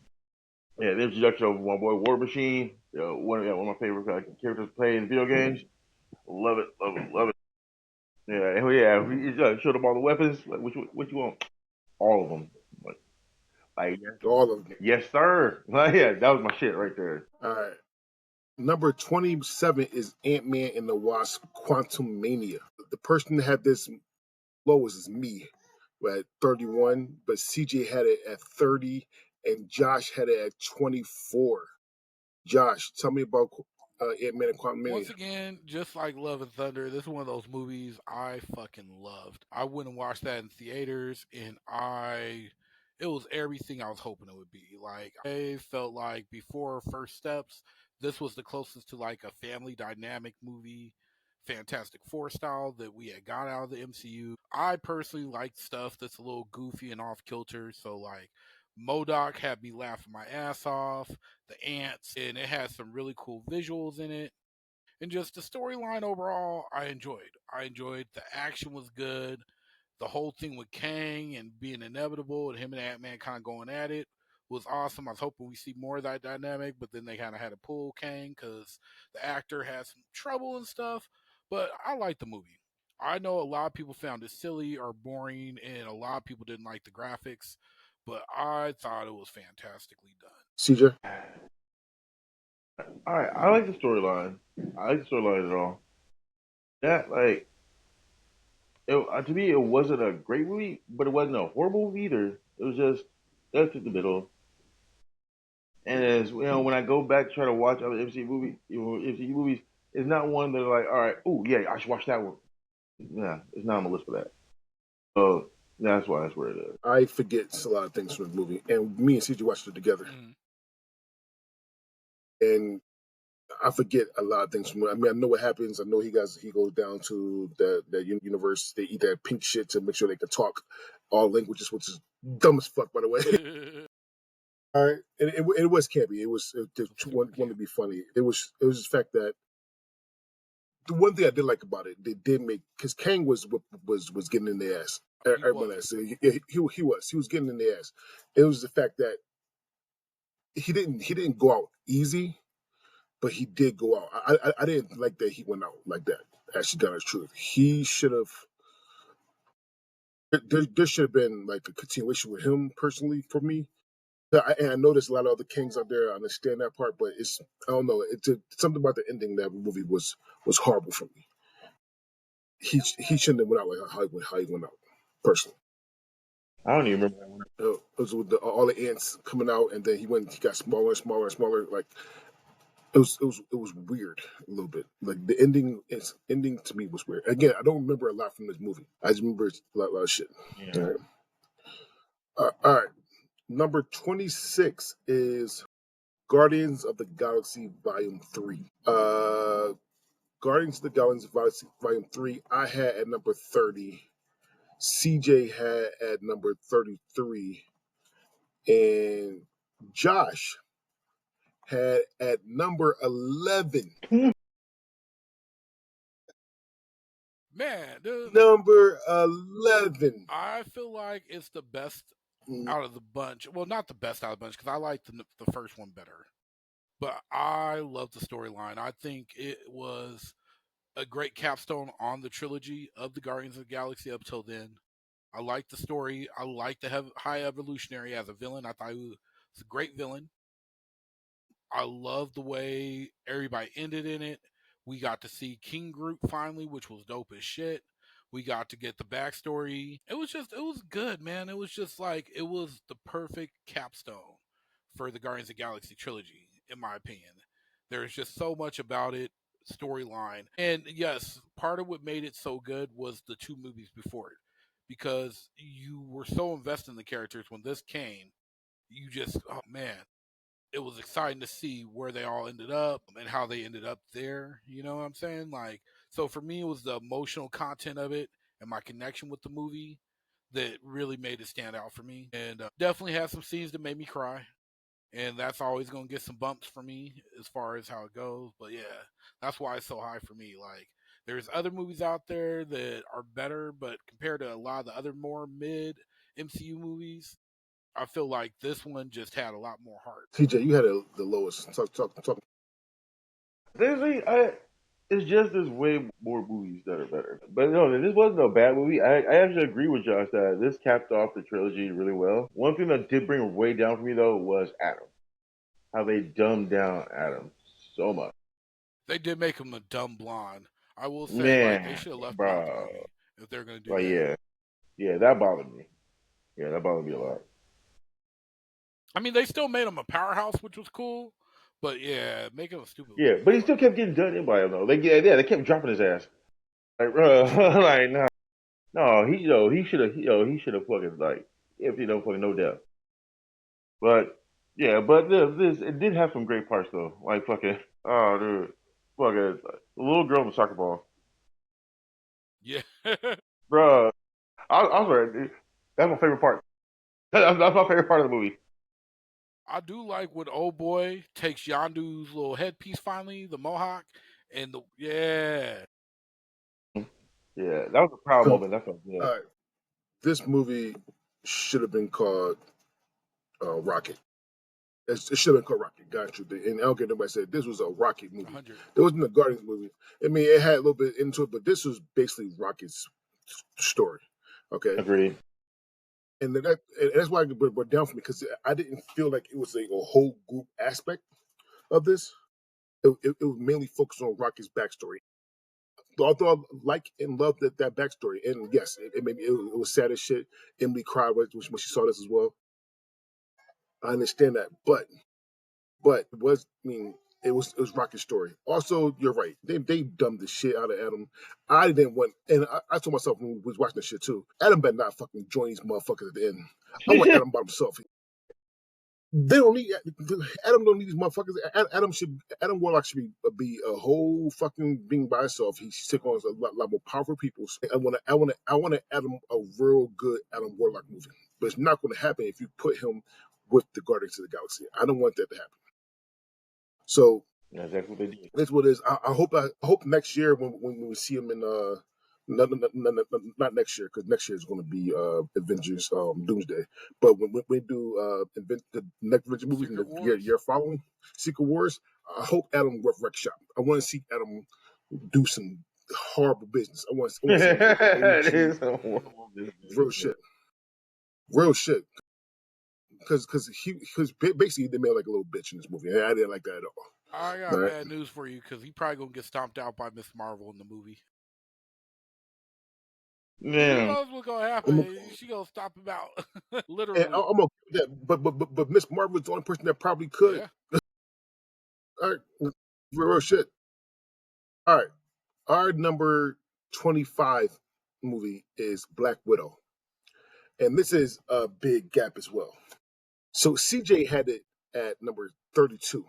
yeah, the introduction of my boy War Machine. One of my favorite characters to play in video games. Love it, love it, love it. Yeah, and yeah, we showed them all the weapons. Like, what you want? All of them. Like All of them. yes, sir. Like, yeah, that was my shit right there. All right. Number 27 is Ant-Man and the Wasp: Quantumania. The person that had this lowest is me at 31, but CJ had it at 30, and Josh had it at 24. Josh, tell me about Ant-Man and Once Quantumania. again, just like Love and Thunder, this is one of those movies I fucking loved. I wouldn't watch that in theaters, and it was everything I was hoping it would be. Like, I felt like before First Steps, this was the closest to like a family dynamic movie, Fantastic Four style that we had got out of the MCU. I personally like stuff that's a little goofy and off kilter, so like Modoc had me laughing my ass off. The ants, and it has some really cool visuals in it, and just the storyline overall, I enjoyed. I enjoyed the action was good. The whole thing with Kang and being inevitable and him and Ant Man kind of going at it was awesome. I was hoping we see more of that dynamic, but then they kind of had to pull Kang because the actor had some trouble and stuff. But I liked the movie. I know a lot of people found it silly or boring, and a lot of people didn't like the graphics, but I thought it was fantastically done. CJ? All right, I like the storyline. I like the storyline at all. That like to me, it wasn't a great movie, but it wasn't a horrible movie either. It was just that's in the middle. And as when I go back to try to watch other MCU movies, it's not one that are like, all right, oh yeah, I should watch that one. Yeah, it's not on my list for that. So that's where it is. I forget a lot of things from the movie, and me and CJ watched it together, Mm-hmm. and I forget a lot of things from it. I mean, I know what happens. I know he goes down to the universe. They eat that pink shit to make sure they can talk all languages, which is dumb as fuck, by the way. All right, and it was campy. It Super wanted to camp. be funny. It was the fact that the one thing I did like about it, they did make, because Kang was getting in their ass. He Everyone was. else, he was getting in their ass. It was the fact that he didn't go out easy, but he did go out. I didn't like that he went out like that. Actually, got his truth. He should have. There should have been like a continuation with him personally for me. And I know there's a lot of other kings out there. I understand that part, but I don't know. It's something about the ending of that movie was horrible for me. He shouldn't have went out like how he went out personally. I don't even remember that one. It was with all the ants coming out, and then he got smaller and smaller and smaller. Like, it was weird a little bit. Like the ending to me was weird. Again, I don't remember a lot from this movie. I just remember a lot of shit. All Yeah. right. All right. Number 26 is Guardians of the Galaxy Volume 3. Guardians of the Galaxy Volume 3, I had at number 30. CJ had at number 33. And Josh had at number 11. Man, dude, Number 11. I feel like it's the best Mm, out of the bunch. Well, not the best out of the bunch because I like the first one better. But I love the storyline. I think it was a great capstone on the trilogy of the Guardians of the Galaxy up till then. I like the story. I like the High Evolutionary as a villain. I thought he was a great villain. I love the way everybody ended in it. We got to see King Groot finally, which was dope as shit. We got to get the backstory. It was good, man. It was just like, it was the perfect capstone for the Guardians of the Galaxy trilogy, in my opinion. There's just so much about it, storyline. And yes, part of what made it so good was the two movies before it. Because you were so invested in the characters when this came, you just, oh man, it was exciting to see where they all ended up and how they ended up there. You know what I'm saying? Like, so for me, it was the emotional content of it and my connection with the movie that really made it stand out for me. And definitely had some scenes that made me cry. And that's always going to get some bumps for me as far as how it goes. But yeah, that's why it's so high for me. Like, there's other movies out there that are better, but compared to a lot of the other more mid MCU movies, I feel like this one just had a lot more heart. CJ, you had the lowest. Talk. It's just there's way more movies that are better. But no, this wasn't a bad movie. I actually agree with Josh that this capped off the trilogy really well. One thing that did bring it way down for me though was Adam. How they dumbed down Adam so much. They did make him a dumb blonde. I will say, like, they Man, should have left him out the bro. movie if they're gonna do Like that. yeah, that bothered me. Yeah, that bothered me a lot. I mean, they still made him a powerhouse, which was cool, but yeah, make him a stupid Yeah, was but he still fucked kept up. getting done in by him though. They kept dropping his ass. Like, bro, like no, he should have, he should have fucking like, if fucking no doubt. But yeah, but this it did have some great parts though. Like fucking, oh dude, fucking the little girl in the soccer ball, Yeah. bro. I was right, dude. That's my favorite part. That's my favorite part of the movie. I do like when old boy takes Yondu's little headpiece finally, the mohawk, and the yeah. Yeah, that was a proud So, moment. That's what, yeah. all right, this movie should have been called Rocket. It should have been called Rocket. Got you. And I don't care if nobody said this was a Rocket movie. 100. There wasn't a Guardians movie. I mean, it had a little bit into it, but this was basically Rocket's story. Okay, Agreed. and that's why it went down for me because I didn't feel like it was a whole group aspect of this. It was mainly focused on Rocket's backstory. Although I like and love that backstory, and yes, it made me it was sad as shit. Emily cried when she saw this as well. I understand that, but it was I mean it was Rocket's story. Also, you're right. They dumbed the shit out of Adam. I didn't want, and I told myself when we was watching this shit too. Adam better not fucking join these motherfuckers at the end. I want Adam by himself. They don't need Adam. Don't need these motherfuckers. Adam Warlock should be a whole fucking being by himself. He's took on a lot more powerful people. I want to Adam a real good Adam Warlock movie, but it's not going to happen if you put him with the Guardians of the Galaxy. I don't want that to happen. So That's exactly what they did. that's what it is. I hope next year when we see him in not next year because next year is going to be Avengers Doomsday. But when we do the next Avenger movies in Secret the year Wars. year following Secret Wars, I hope Adam wreck shop. I want to see Adam do some horrible business. I want to see him get It OG is a horrible real business. shit, real shit. Because basically they made like a little bitch in this movie. I didn't like that at I all. got All right. bad news for you because he probably gonna get stomped out by Miss Marvel in the movie. Who Man, knows what's gonna I'm, happen? She gonna stop him out, and literally. I'm okay with that. But Miss Marvel is the only person that probably could. Yeah. All right, real shit. All right, our number 25 movie is Black Widow, and this is a big gap as well. So CJ had it at number 32.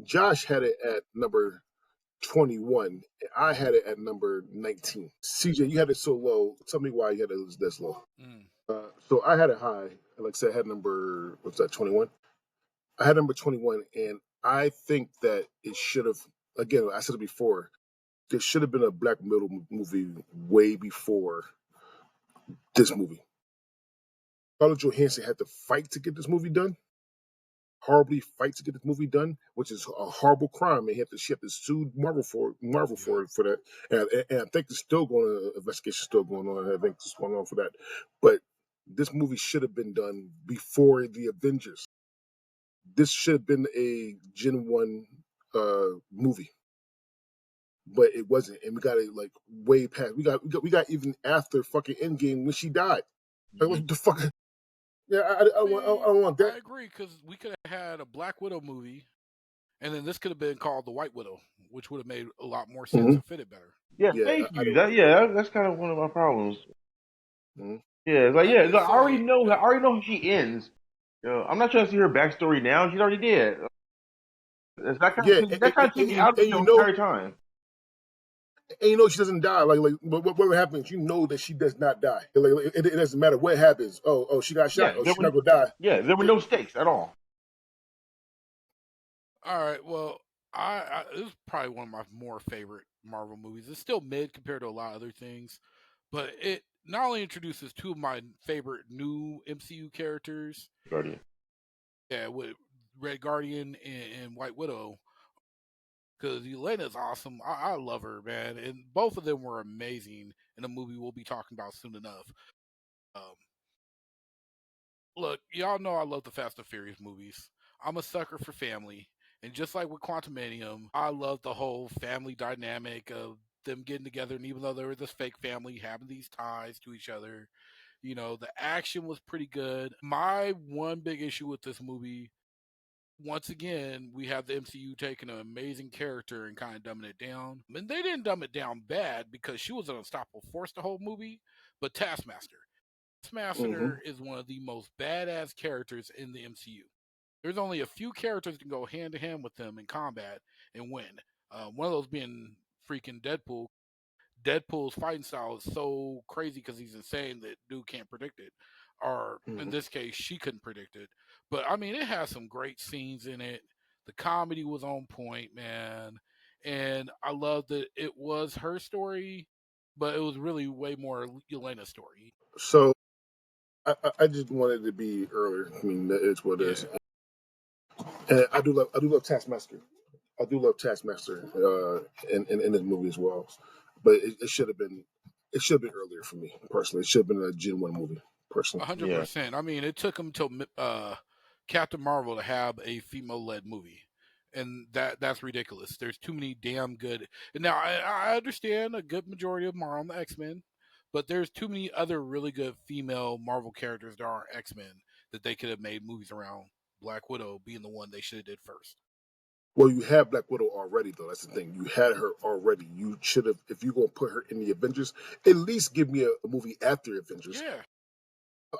Josh had it at number 21, and I had it at number 19. CJ, you had it so low. Tell me why you had it this low. Mm. So I had it high. Like I said, I had number, what's that, 21? I had number 21, and I think that it should have, again, I said it before, there should have been a Black Widow movie way before this movie. Scarlett Johansson had to fight to get this movie done, horribly fight to get this movie done, which is a horrible crime. And she had to sue Marvel Yeah. for that. And I think there's still going on, investigation still going on. I think it's going on for that. But this movie should have been done before the Avengers. This should have been a Gen 1 movie. But it wasn't, and we got it like way past. We got even after fucking Endgame when she died. Like Mhm. what the fuck? Yeah, I don't want that. I agree because we could have had a Black Widow movie, and then this could have been called The White Widow, which would have made a lot more sense Hmm. and fitted better. Yeah, Yeah, thank I you. don't. That's kind of one of my problems. Hmm. Yeah, it's like I did I already say, know. I already know how she ends. I'm not trying to see her backstory now. She's already dead. Yeah, That kind of took me out of it and the entire time. you know she doesn't die. Like what happens? You know that she does not die. It doesn't matter what happens. She got shot. Yeah, Oh, she's not gonna die. there were no stakes at all. all right, well, this is probably one of my more favorite Marvel movies. It's still mid compared to a lot of other things, but it not only introduces two of my favorite new MCU characters, Guardian. yeah, with Red Guardian and White Widow, because Elena's awesome. I love her, man, and both of them were amazing in a movie we'll be talking about soon enough. Um, Look, y'all know I love the Fast and Furious movies. I'm a sucker for family. And just like with Quantumania, I love the whole family dynamic of them getting together. And even though they were this fake family, having these ties to each other, the action was pretty good. My one big issue with this movie, once again, we have the MCU taking an amazing character and kind of dumbing it down. And they didn't dumb it down bad because she was an unstoppable force the whole movie, but Taskmaster. Hmm. Taskmaster is one of the most badass characters in the MCU. There's only a few characters that can go hand to hand with him in combat and win. One of those being freaking Deadpool. Deadpool's fighting style is so crazy because he's insane that dude can't predict it. Or in Hmm. this case, she couldn't predict it. But I mean, it has some great scenes in it. The comedy was on point, man. And I love that it was her story, but it was really way more Elena's story. So I just wanted to be earlier. I mean, it's what it is. Yeah. And I do love Taskmaster. I do love Taskmaster in this movie as well. But it should have been earlier for me personally. It should have been a Gen 1 movie personally. 100%. I mean, it took them till Captain Marvel to have a female-led movie, and that's ridiculous. There's too many damn good. And now I understand a good majority of them are on the X-Men, but there's too many other really good female Marvel characters that aren't X-Men that they could have made movies around. Black Widow being the one they should have did first. Well, you have Black Widow already, though. That's the thing. You had her already. You should have, if you're gonna put her in the Avengers, at least give me a movie after Avengers. Yeah.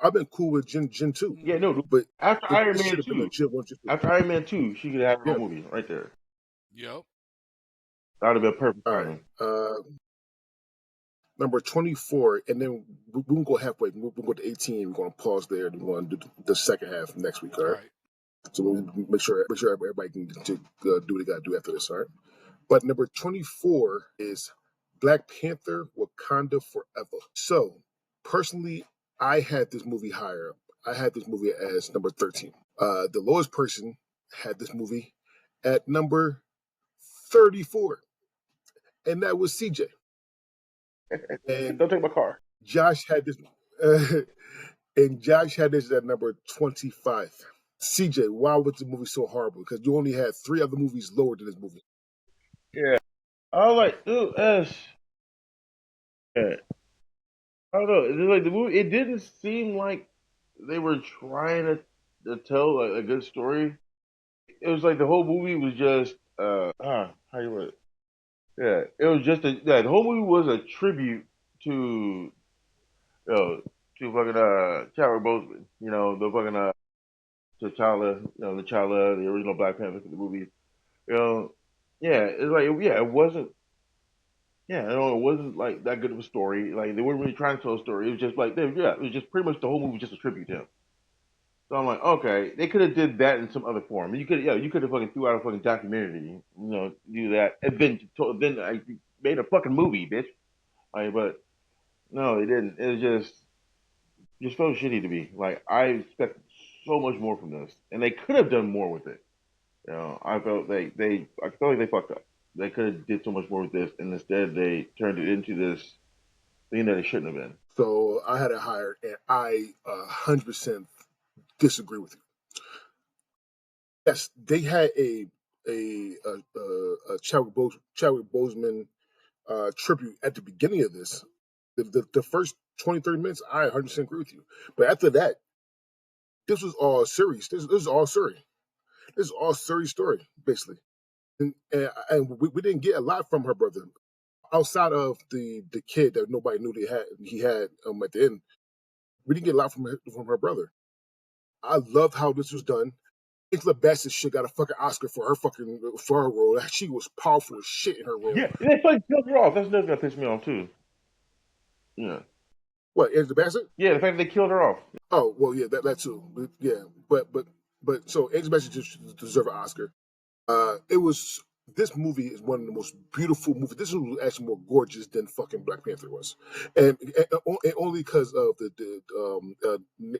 I've been cool with Gen 2, Yeah, Hmm. no. but After Iron this Man should have been a two, Gen 1, Gen 2. after Iron Man two, she could have her Yeah. own movie right there. Yep. That would have been perfect All right. timing. Number 24, and then we're gonna go halfway. We'll go to 18. We're gonna pause there, and we're gonna do the second half next week. All All right. right. So we'll make sure everybody can do what they gotta do after this. All right. But number 24 is Black Panther: Wakanda Forever. So personally, I had this movie higher up. I had this movie as number 13. The lowest person had this movie at number 34, and that was CJ. And Don't take my car. Josh had this, uh, and Josh had this at number 25. CJ, why was the movie so horrible? Because you only had three other movies lower than this movie. Yeah. I was like, dude, yeah. I don't know. It's like the movie. It didn't seem like they were trying to tell a good story. It was like the whole movie was just how you word it? Yeah, it was just the whole movie was a tribute to to fucking Chadwick Boseman. You know, the fucking T'Challa, T'Challa, the original Black Panther for the movie. You know, yeah, it's like yeah, it wasn't yeah, it wasn't like that good of a story. Like they weren't really trying to tell a story. It was just like it was just pretty much the whole movie was just a tribute to him. So I'm like, okay, they could have did that in some other form. You could have fucking threw out a fucking documentary, do that, and then like, made a fucking movie, bitch. Like, but no, they didn't. It was just felt shitty to me. Like I expected so much more from this, and they could have done more with it. I felt I felt like they fucked up. They could have did so much more with this, and instead they turned it into this thing that it shouldn't have been. So I had it higher, and I 100% disagree with you. Yes, they had a Chadwick Boseman tribute at the beginning of this. The first 20, 30 minutes, I 100% agree with you. But after that, this was all serious. This is all serious. This is all serious story, basically. And we didn't get a lot from her brother outside of the kid that nobody knew he had at the end. We didn't get a lot from her brother. I loved how this was done. Angela Bassett shit got a fucking Oscar for her role. She was powerful as shit in her role. Yeah, and they fucking killed her off. That's another thing that pissed me off too. Yeah, What, Angela Bassett? yeah, the fact that they killed her off. Oh well, yeah, that too. Yeah, but so Angela Bassett just deserve an Oscar. It was This movie is one of the most beautiful movies. This was actually more gorgeous than fucking Black Panther was, and only because of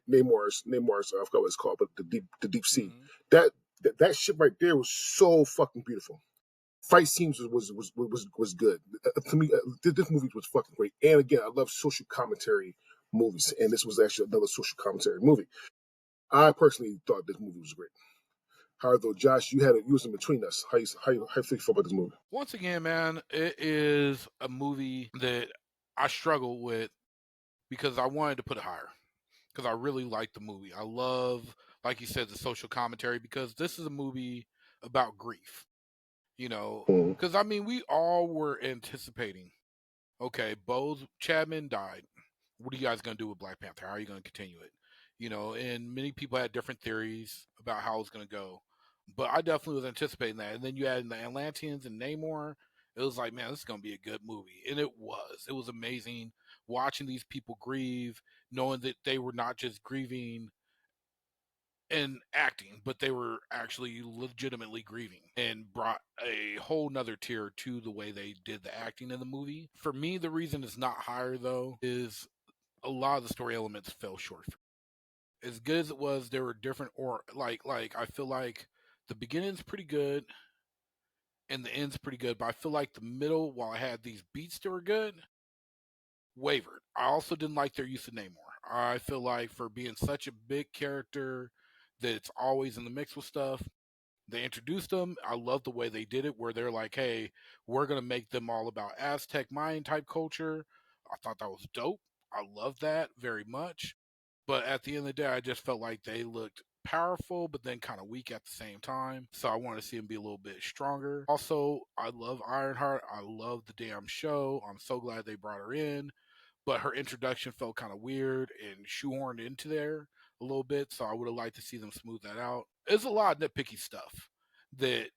Namor's I forgot what it's called, but the deep sea. Mm-hmm. That ship right there was so fucking beautiful. Fight scenes was good. To me, this movie was fucking great. And again, I love social commentary movies, and this was actually another social commentary movie. I personally thought this movie was great. However, Josh, you was in between us. How you feel about this movie? Once again, man, it is a movie that I struggle with because I wanted to put it higher because I really like the movie. I love, like you said, the social commentary because this is a movie about grief. Mhm. Because I mean, we all were anticipating. Okay, Bose Chapman died. What are you guys gonna do with Black Panther? How are you gonna continue it? And many people had different theories about how it's gonna go, but I definitely was anticipating that. And then you add in the Atlanteans and Namor. It was like, man, this is gonna be a good movie, and it was. It was amazing watching these people grieve, knowing that they were not just grieving and acting, but they were actually legitimately grieving and brought a whole nother tier to the way they did the acting in the movie. For me, the reason it's not higher though is a lot of the story elements fell short. As good as it was, there were different or like I feel like the beginning's pretty good and the end's pretty good, but I feel like the middle, while I had these beats that were good, wavered. I also didn't like their use of Namor. I feel like for being such a big character that it's always in the mix with stuff, they introduced them. I love the way they did it, where they're like, "Hey, we're gonna make them all about Aztec Mayan type culture." I thought that was dope. I love that very much. But at the end of the day, I just felt like they looked powerful, but then kind of weak at the same time. So I wanted to see them be a little bit stronger. Also, I love Ironheart. I love the damn show. I'm so glad they brought her in, but her introduction felt kind of weird and shoehorned into there a little bit. So I would have liked to see them smooth that out. There's a lot of nitpicky stuff that,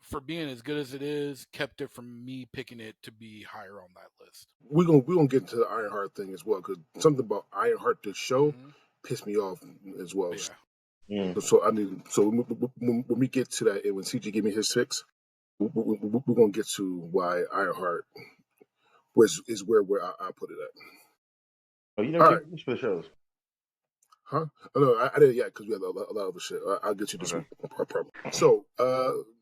for being as good as it is, kept it from me picking it to be higher on that list. We gonna get into the Ironheart thing as well because something about Ironheart the show Mm-hmm. pissed me off as well. Yeah. Mm. So when we get to that, and when CG give me his six, we're gonna get to why Ironheart is where I put it at. Oh, you never All seen right, this for the shows? huh? Oh, no, I didn't yet because we had a lot of other shit. I'll get you this Okay. week. Probably. So,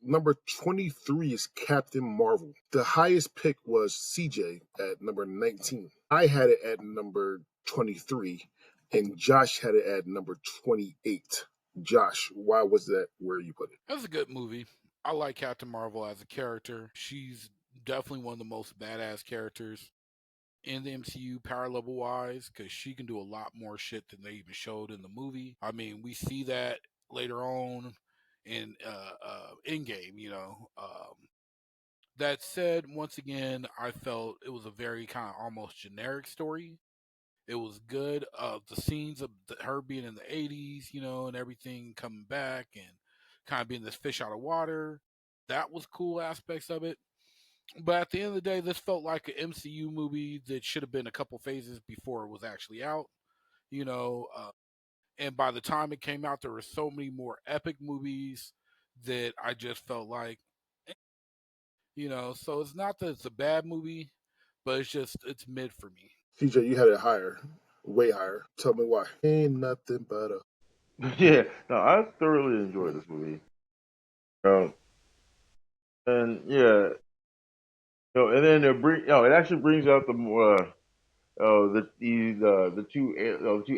number 23 is Captain Marvel. The highest pick was CJ at number 19. I had it at number 23, and Josh had it at number 28. Josh, why was that where you put it? That's a good movie. I like Captain Marvel as a character. She's definitely one of the most badass characters in the MCU power level wise because she can do a lot more shit than they even showed in the movie. I mean, we see that later on in Endgame. That said, once again, I felt it was a very kind of almost generic story. It was good. The scenes of her being in the '80s, and everything coming back and kind of being this fish out of water. That was cool aspects of it. But at the end of the day, this felt like an MCU movie that should have been a couple phases before it was actually out. You know, and by the time it came out, there were so many more epic movies that I just felt like, so it's not that it's a bad movie, but it's mid for me. CJ, you had it higher, way higher. Tell me why. Ain't nothing but a. Yeah, no, I thoroughly enjoyed this movie. Um, and yeah, and then it actually brings out the more the two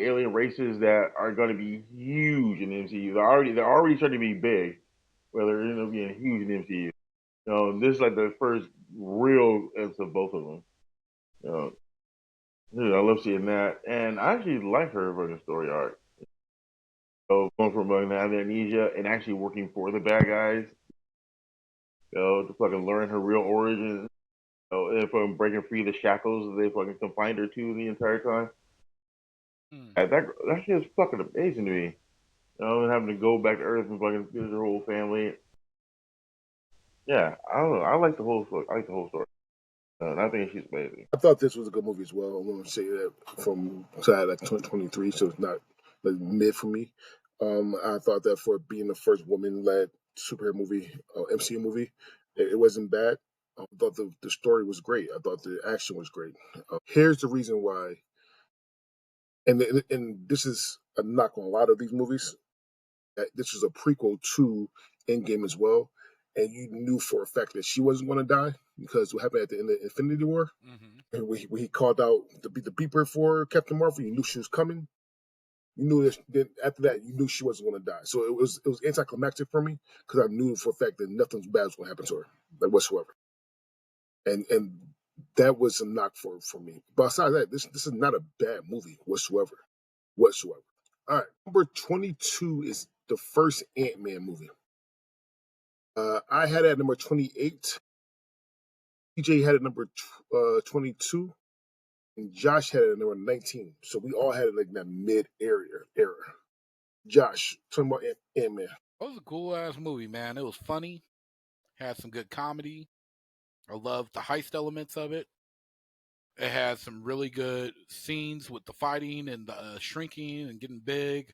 alien races that are going to be huge in the MCU. They're already starting to be big, where they're end up being huge in the MCU. This is like the first real glimpse of both of them. You know, I love seeing that, and I actually like her fucking story arc. So going from having amnesia and actually working for the bad guys, to fucking learn her real origins, and from breaking free the shackles they fucking confined her to the entire time. Hmm. That shit is fucking amazing to me. And having to go back to Earth and fucking visit her whole family. Yeah, I don't know. I like the whole story. And I think she's amazing. I thought this was a good movie as well. I'm going to say that from side like 2023, so it's not like mid for me. I thought that for being the first woman-led superhero movie, MCU movie, it wasn't bad. I thought the story was great. I thought the action was great. Here's the reason why, and this is a knock on a lot of these movies. That this was a prequel to Endgame as well, and you knew for a fact that she wasn't going to die because what happened at the end of Infinity War, Mm-hmm. and when he called out the beeper for Captain Marvel, you knew she was coming. You knew that. Then after that, you knew she wasn't going to die. So it was anticlimactic for me because I knew for a fact that nothing bad was going to happen to her, like whatsoever. And that was a knock for me. But aside that, this is not a bad movie whatsoever. All right, number 22 is the first Ant-Man movie. I had it at number 28. TJ had it number 22, and Josh had it at number 19. So we all had it like in that mid era. Josh, talking about Ant-Man. It was a cool ass movie, man. It was funny, had some good comedy. I loved the heist elements of it. It had some really good scenes with the fighting and the shrinking and getting big.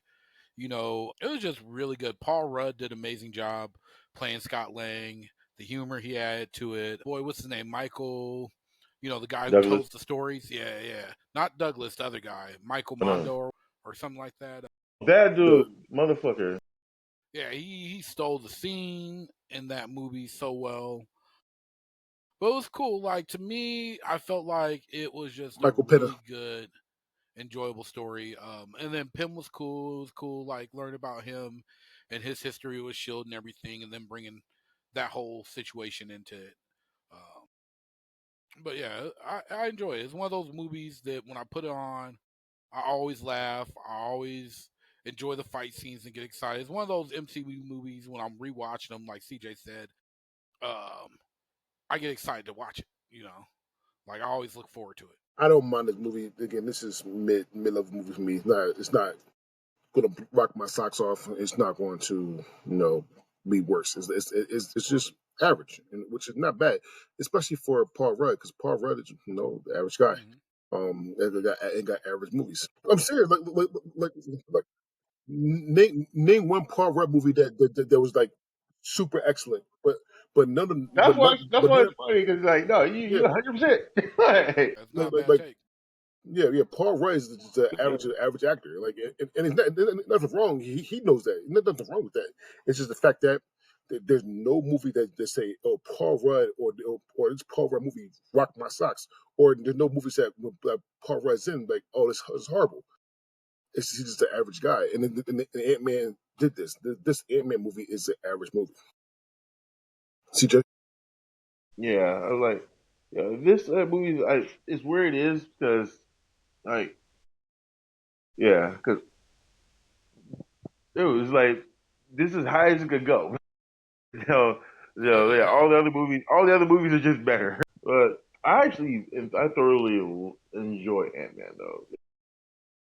It was just really good. Paul Rudd did an amazing job playing Scott Lang. The humor he added to it. Boy, what's his name? Michael. The guy who Douglas, tells the stories. Yeah, yeah. Not Douglas, the other guy, Michael no. Mondo or something like that. That The dude, motherfucker. Yeah, he stole the scene in that movie so well. But it was cool. Like to me, I felt like it was just a Michael Pena. really good, enjoyable story. And then Pym was cool. It was cool, like learning about him and his history with Shield and everything, and then bringing that whole situation into it. Um, but yeah, I enjoy it. It's one of those movies that when I put it on, I always laugh. I always enjoy the fight scenes and get excited. It's one of those MCU movies when I'm rewatching them, like CJ said. Um, I get excited to watch it. Like I always look forward to it. I don't mind this movie. Again, this is mid level movie for me. It's not going to rock my socks off. It's not going to be worse. It's just average, which is not bad, especially for Paul Rudd because Paul Rudd is the average guy. Mm-hmm. And got average movies. I'm serious. Like name one Paul Rudd movie that was like super excellent, but none of That's but why. not That's but why none, it's funny because like, no, you yeah 100%. Right. That's not like, a like bad like take. yeah. Paul Rudd is the average actor. Like and it's nothing wrong. He knows that. Nothing wrong with that. It's just the fact that there's no movie that say Paul Rudd or this Paul Rudd movie rocked my socks, or there's no movies that Paul Rudd's in like this horrible. He's just an average guy, and Ant Man did this. This Ant Man movie is an average movie. CJ, Yeah, I was like, yeah, this movie, it's where it is because, yeah, because it was like this is high as it could go. You know, yeah. Yeah. All the other movies are just better. But I thoroughly enjoy Ant-Man though.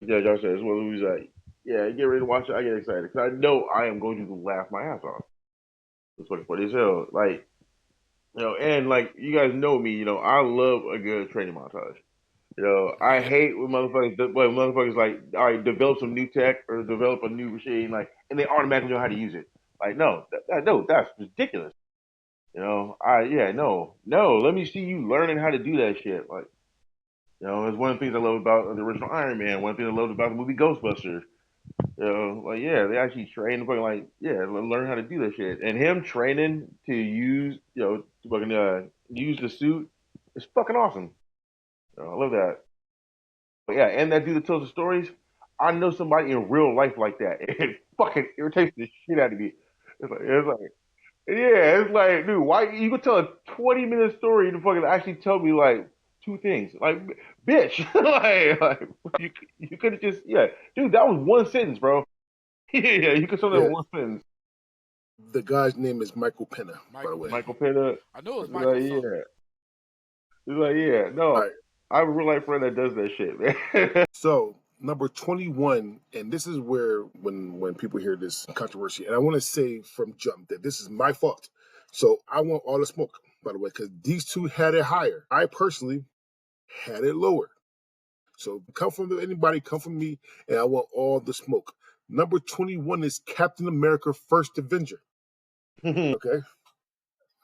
Yeah, Josh said it's one of the movies that, yeah, you get ready to watch it, I get excited because I know I am going to laugh my ass off. It's fucking funny as hell. Like, and like you guys know me, I love a good training montage. I Yeah. hate when motherfuckers like, all right, develop some new tech or develop a new machine, like, and they automatically know how to use it. Like, no, no, that's ridiculous. No. Let me see you learning how to do that shit. Like, it's one of the things I love about the original Iron Man. One thing I loved about the movie Ghostbusters. Like, yeah, they actually train fucking, like, yeah, learn how to do that shit. And him training to use, to fucking use the suit is fucking awesome. I love that. But yeah, and that dude that tells the stories, I know somebody in real life like that. It fucking irritates the shit out of me. Yeah, it's like, dude, why you could tell a 20-minute story to fucking actually tell me like two things? Like, bitch, like you could have just, yeah, dude, that was one sentence, bro. Yeah, you could tell that Yeah, in one sentence. the guy's name is Michael Pena, by the Michael way. Pena. Michael Pena, I know it was it's Michael like, something. yeah, it's like, yeah, no, All right. I have a real life friend that does that shit, man. So number 21, and this is where when people hear this controversy, and I want to say from jump that this is my fault. So I want all the smoke, by the way, because these two had it higher. I personally had it lower. So come from me, and I want all the smoke. Number 21 is Captain America First Avenger. Okay.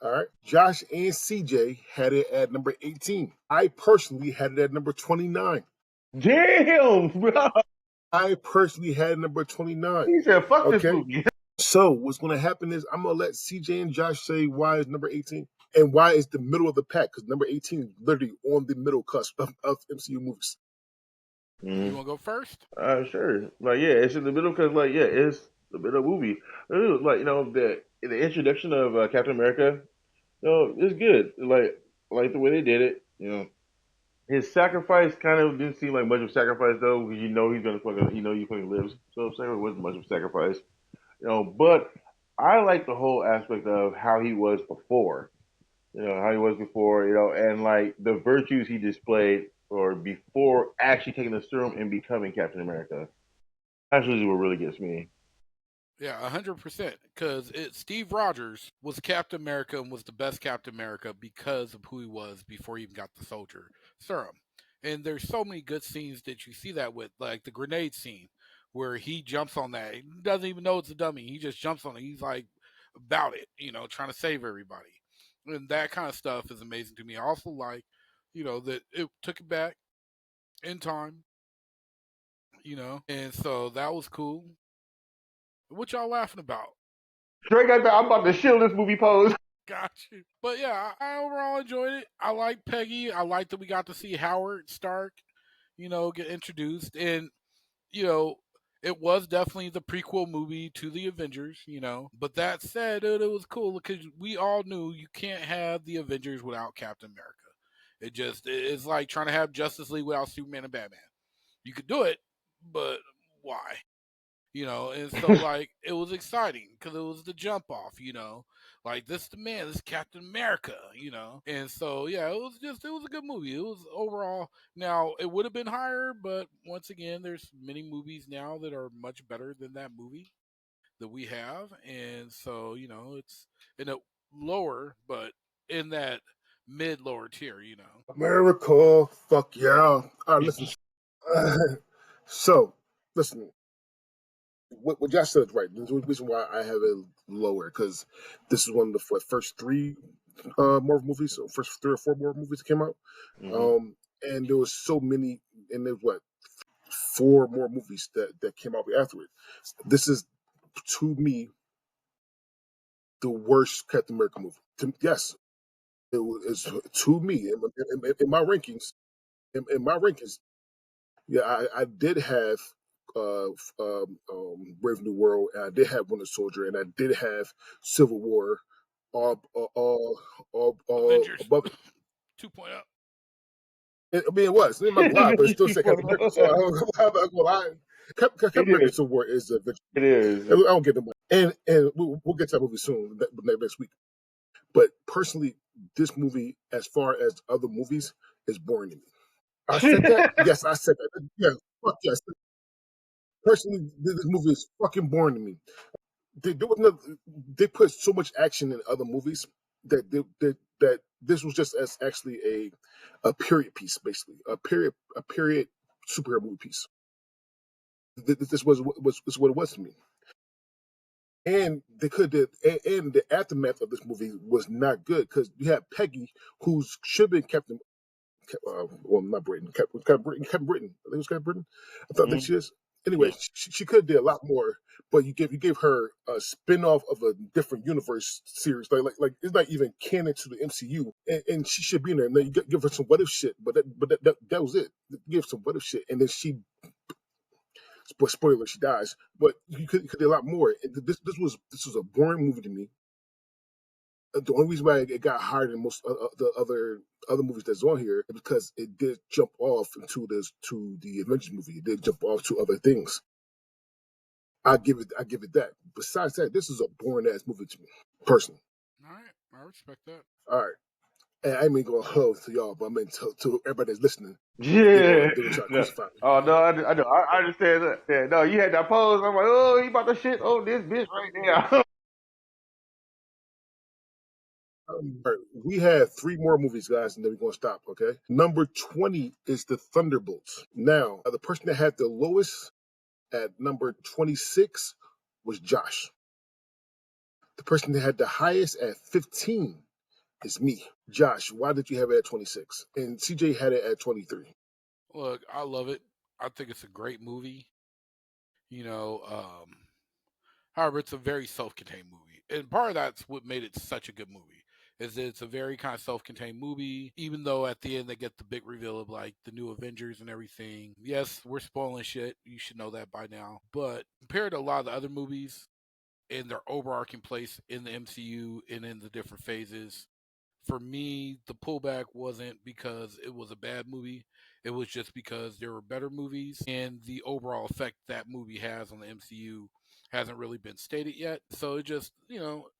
All right. Josh and CJ had it at number 18. I personally had it at number 29. Damn, bro. I personally had number 29. He said, "Fuck this Okay. movie." So what's going to happen is I'm going to let CJ and Josh say why is number 18 and why is the middle of the pack, because number 18 is literally on the middle cusp of MCU movies. You want to go first? Sure. Like, yeah, it's in the middle because, like, yeah, it's the middle movie. Like, the introduction of Captain America, it's good. Like the way they did it. His sacrifice kind of didn't seem like much of a sacrifice though, because he's gonna fucking, he fucking lives. So I'm saying it wasn't much of a sacrifice. But I like the whole aspect of how he was before. How he was before. And like the virtues he displayed or before actually taking the serum and becoming Captain America. That's usually what really gets me. Yeah, 100%. Because Steve Rogers was Captain America and was the best Captain America because of who he was before he even got the soldier serum. And there's so many good scenes that you see that with, like the grenade scene where he jumps on that. He doesn't even know it's a dummy. He just jumps on it. He's like about it, trying to save everybody. And that kind of stuff is amazing to me. I also like, that it took it back in time, and so that was cool. What y'all laughing about? Straight got that. I'm about to shield this movie pose. Got you. But yeah, I overall enjoyed it. I like Peggy. I like that we got to see Howard Stark, get introduced. And, you know, it was definitely the prequel movie to the Avengers. But that said, it was cool because we all knew you can't have the Avengers without Captain America. It's like trying to have Justice League without Superman and Batman. You could do it, but why? And so like it was exciting because it was the jump off. Like this the man, this is Captain America. And so yeah, it was a good movie. It was overall. Now it would have been higher, but once again, there's many movies now that are much better than that movie that we have, and so it's in a lower, but in that mid lower tier. America, fuck yeah. All right, listen. So, listen, what Josh said is right. There's a reason why I have it lower, because this is one of the first three Marvel movies, so first 3 or 4 Marvel movies that came out. Hmm. And there was so many, and there's 4 more movies that came out after it. This is, to me, the worst Captain America movie. Yes, it's to me in my rankings. In my rankings, yeah, I did have Brave New World, and I did have Winter Soldier, and I did have Civil War, all Avengers above it. 2.0. I mean, it was. I'm not gonna lie, but it still said Captain America. So I'm not gonna lie. Captain It America is. Civil War is a victory. It is. I don't get them. and we'll get to that movie soon next week. But personally, this movie, as far as other movies, is boring to me. I said that. Yes, I said that. Yeah, fuck yes. Personally, this movie is fucking boring to me. There was no, they put so much action in other movies that this was just as actually a period piece, basically a period superhero movie piece. This was what it was to me. And they could did, and the aftermath of this movie was not good because you had Peggy, who should have been Captain. Well, not Britain. Captain Britain. Captain Britain. I think it was Captain Britain. I think she is. Anyway, Yeah. she could have did a lot more, but you gave her a spin off of a different universe series. Like it's not even canon to the MCU, and she should be in there. And then you give her some what if shit, but that was it. Give some what if shit, and then she. Spoiler, she dies. But you could do a lot more. This was a boring movie to me. The only reason why it got higher than most the other movies that's on here is because it did jump off to the Avengers movie. It did jump off to other things. I give it that. Besides that, this is a boring ass movie to me, personally. All right, I respect that. All right, and I ain't even gonna hold to y'all, but I mean to everybody that's listening. Yeah. They're gonna try to No. crucify me. Oh no, I know. I understand that. Yeah, no, you had that pose. I'm like, oh, he about to shit on this bitch right now. All right, we have 3 more movies, guys, and then we're gonna stop. Okay, number 20 is the Thunderbolts. Now, the person that had the lowest at number 26 was Josh. The person that had the highest at 15 is me. Josh, why did you have it at 26? And CJ had it at 23. Look, I love it. I think it's a great movie. However, it's a very self-contained movie, and part of that's what made it such a good movie. Is that it's a very kind of self-contained movie, even though at the end they get the big reveal of like the new Avengers and everything. Yes, we're spoiling shit. You should know that by now. But compared to a lot of the other movies in their overarching place in the MCU and in the different phases, for me, the pullback wasn't because it was a bad movie. It was just because there were better movies, and the overall effect that movie has on the MCU hasn't really been stated yet. So it just,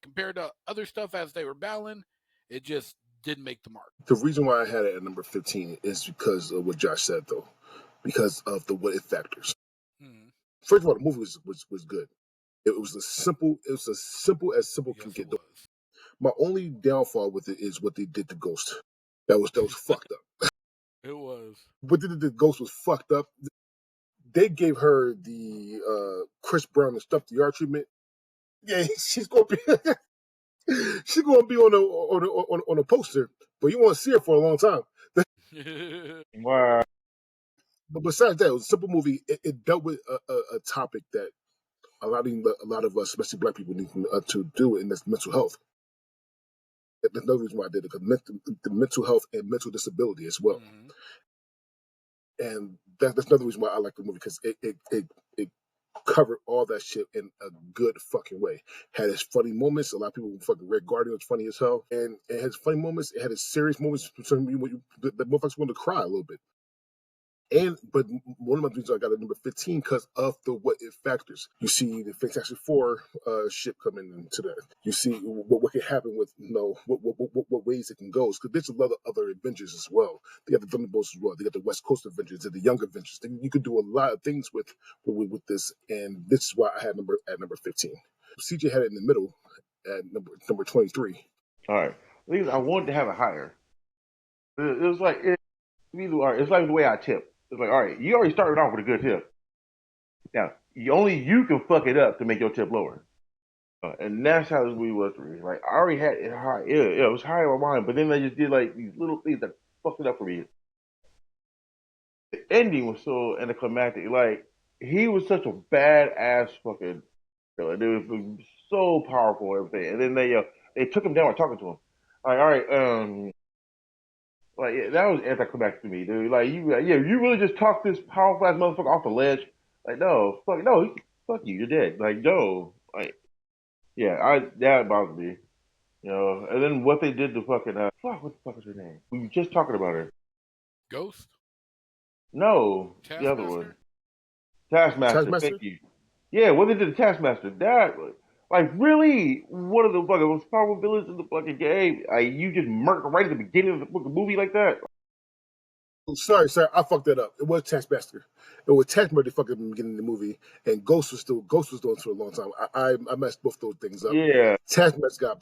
compared to other stuff as they were battling, it just didn't make the mark. The reason why I had it at number 15 is because of what Josh said, though, because of the what if factors. Hmm. First of all, the movie was good. It was as simple as simple Yes, can it get. was. My only downfall with it is what they did to Ghost. That was fucked up. It was. What they did to Ghost was fucked up. They gave her the Chris Brown and Stuff the Art treatment. Yeah, she's gonna be she's gonna be on a poster, but you won't see her for a long time. Wow. But besides that, it was a simple movie. It dealt with a topic that a lot of us, especially Black people, need to do, and that's mental health. That's another reason why I did it, because the mental health and mental disability as well. Hmm. And that's another reason why I like the movie, because it covered all that shit in a good fucking way. Had its funny moments. A lot of people fucking Red Guardian was funny as hell, and it has funny moments. It had its serious moments. The motherfuckers wanted to cry a little bit. But one of my reasons I got a number 15 because of the what if factors. You see the Fantastic Four ship coming into that. You see what can happen with what ways it can go. Because there's a lot of other Avengers as well. They got the Thunderbolts as well. They got the West Coast Avengers and the Young Avengers. You could do a lot of things with this, and this is why I had number 15. CJ had it in the middle at number 23. All right. At least I wanted to have it higher. It was like it's like the way I tip. It's like, all right, you already started off with a good tip. Now, only you can fuck it up to make your tip lower. And that's how this movie was for me. Like, I already had it high. Yeah, it was high in my mind, but then they just did like these little things that fucked it up for me. The ending was so anticlimactic. Like, he was such a badass fucking villain. It was so powerful and everything. And then they took him down by talking to him. Like, all right, like yeah, that was anticlimactic to me, dude. Like you really just talked this powerful ass motherfucker off the ledge. Like no, fuck you, you're dead. Like no, like yeah, that bothered me. And then what they did to fucking what the fuck is her name? We were just talking about her. Ghost? No, the other one, Taskmaster? Taskmaster. Thank Taskmaster? you. Yeah, what they did to Taskmaster. That Like, really? One of the fucking most powerful villains in the fucking game? Like, you just murked right at the beginning of the fucking movie like that? Sorry, I fucked that up. It was Taskmaster. It was Taskmaster fucking in the beginning of the movie, and Ghost was doing it for a long time. I messed both those things up. Yeah, Taskmaster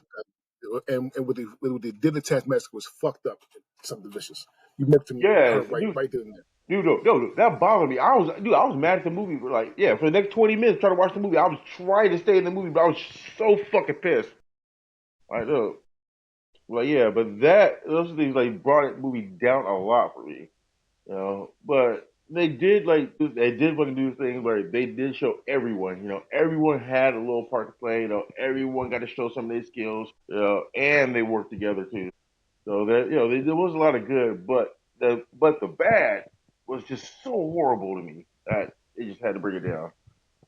and what they did to Taskmaster was fucked up. Something vicious. You meant to her yes, right there and there. dude, that bothered me. I was mad at the movie. But like, yeah, for the next 20 minutes trying to watch the movie, I was trying to stay in the movie, but I was so fucking pissed. Like, look, like, yeah, but those things like brought the movie down a lot for me. But they did want to do this thing where they did show everyone, everyone had a little part to play, everyone got to show some of their skills, and they worked together too. So that there was a lot of good, but the bad was just so horrible to me that it just had to bring it down.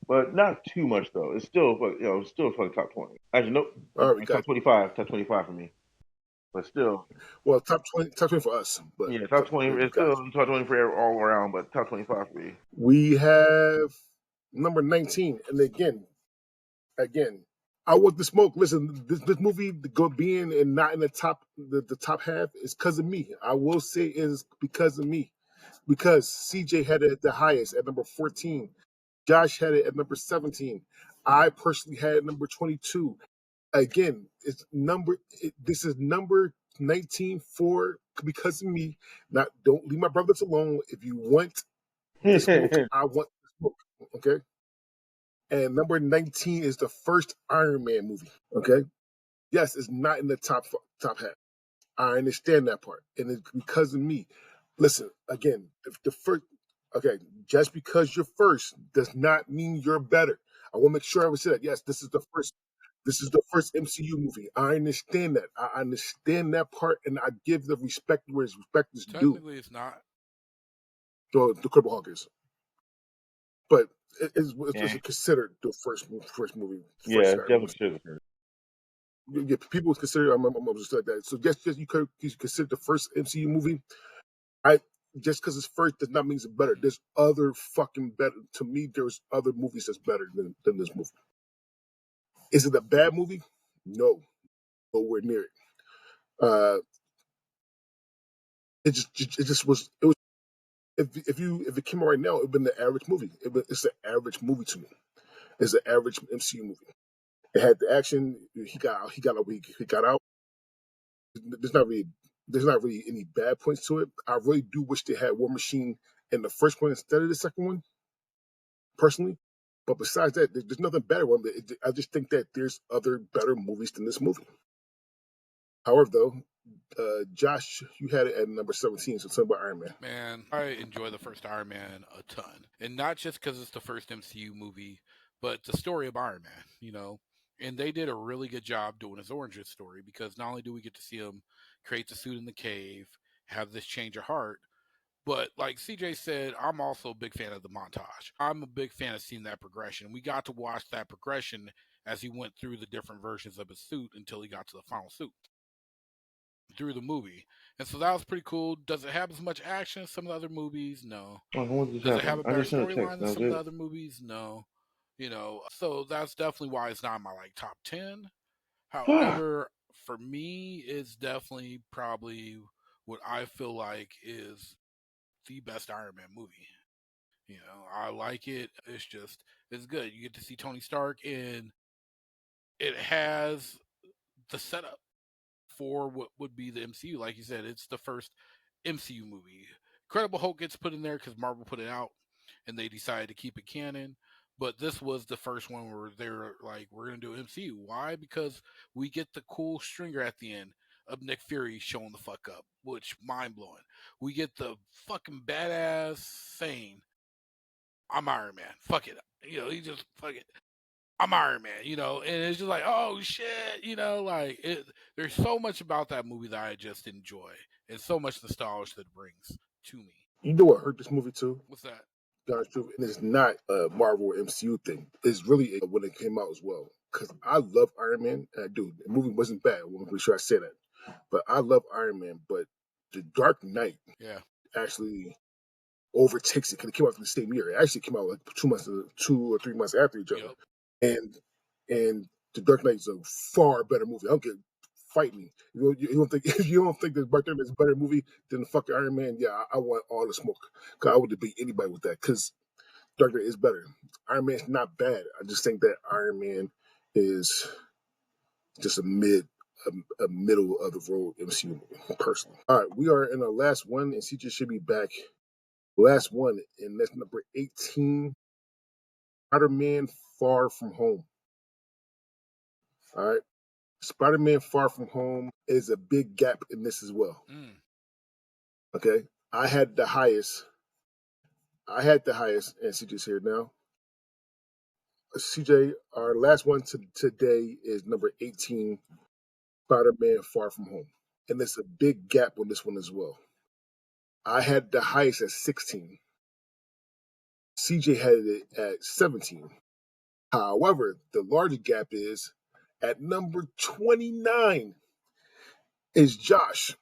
But not too much though. It's still it's still for the top 20. Actually, nope, All right, we got top 25 for me. But still, well top 20 for us, but yeah, top 20. we It's got still top 20 for all around, but top 25 for me. we have number 19, and again, I want the smoke. Listen, this movie being and not in the top half is because of me. I will say it is because of me. Because CJ had it at the highest at number 14. Josh had it at number 17. I personally had it at number 22. Again, this is number 19 for because of me. Not don't leave my brothers alone. If you want the smoke, I want the smoke. Okay. And number 19 is the first Iron Man movie. Okay. Yes, it's not in the top half. I understand that part, and it's because of me. Listen, again, if the first, okay, just because you're first does not mean you're better. I want to make sure I would say that. Yes, this is the first. This is the first MCU movie. I understand that. I understand that part, and I give the respect where respect is due. Technically, it's not. So the Cripple Hulk is, but it's Yeah, considered the first movie, yeah, first it's Iron Man definitely movie. should. Yeah, people consider. I'm just like that. So just you consider the first MCU movie. I just because it's first does not mean it's better. There's other fucking better. To me, there's other movies that's better than this movie. Is it a bad movie? No, nowhere near it. Uh, it just was. It was. If it came out right now, it'd been the average movie. It's an average movie to me. It's an average MCU movie. It had the action. He got out. There's not really there's not really any bad points to it. I really do wish they had War Machine in the first one instead of the second one, personally. But besides that, there's nothing better one. I just think that there's other better movies than this movie. However, though, Josh, you had it at number 17, so tell me about Iron Man. Man, I enjoy the first Iron Man a ton. And not just because it's the first MCU movie, but the story of Iron Man, And they did a really good job doing his origin story because not only do we get to see him create the suit in the cave, have this change of heart, but like CJ said, I'm also a big fan of the montage. I'm a big fan of seeing that progression. We got to watch that progression as he went through the different versions of his suit until he got to the final suit through the movie. And so that was pretty cool. Does it have as much action as some of the other movies? No. Oh, what just Does it have happened? a I better just sent a storyline text. than That was some of the it. other movies? No. So that's definitely why it's not in my like top 10. Fuck. However, for me, it's definitely probably what I feel like is the best Iron Man movie. I like it. It's good. You get to see Tony Stark, and it has the setup for what would be the MCU. Like you said, it's the first MCU movie. Incredible Hulk gets put in there because Marvel put it out, and they decided to keep it canon. But this was the first one where they're like, we're gonna do MCU. Why? Because we get the cool stringer at the end of Nick Fury showing the fuck up, which mind blowing. We get the fucking badass saying, "I'm Iron Man." Fuck it. He just fuck it. I'm Iron Man, and it's just like, oh shit, like there's so much about that movie that I just enjoy, and so much nostalgia that it brings to me. You know what hurt this movie too? What's that? God's truth, and it's not a Marvel or MCU thing. It's really when it came out as well. Because I love Iron Man, and I do. The movie wasn't bad. I want to make sure I say that. But I love Iron Man. But The Dark Knight Yeah. actually overtakes it because it came out in the same year. It actually came out like 2 or 3 months after each other. Yep. And and The Dark Knight is a far better movie. I don't get fight me. You don't think if you don't think that Dark Knight is a better movie than the fucking Iron Man? Yeah, I want all the smoke. Cause I would debate anybody with that. Cause Dark Knight is better. Iron Man's not bad. I just think that Iron Man is just a middle of the road MCU movie, personally. All right, we are in our last one, and CJ should be back. Last one, and that's number 18. Spider-Man Far From Home. All right. Spider-Man Far From Home is a big gap in this as well. Okay. I had the highest, and CJ's here now. CJ, our last one today is number 18, Spider-Man Far From Home. And there's a big gap on this one as well. I had the highest at 16. CJ had it at 17. However, the larger gap is at number 29 is Josh.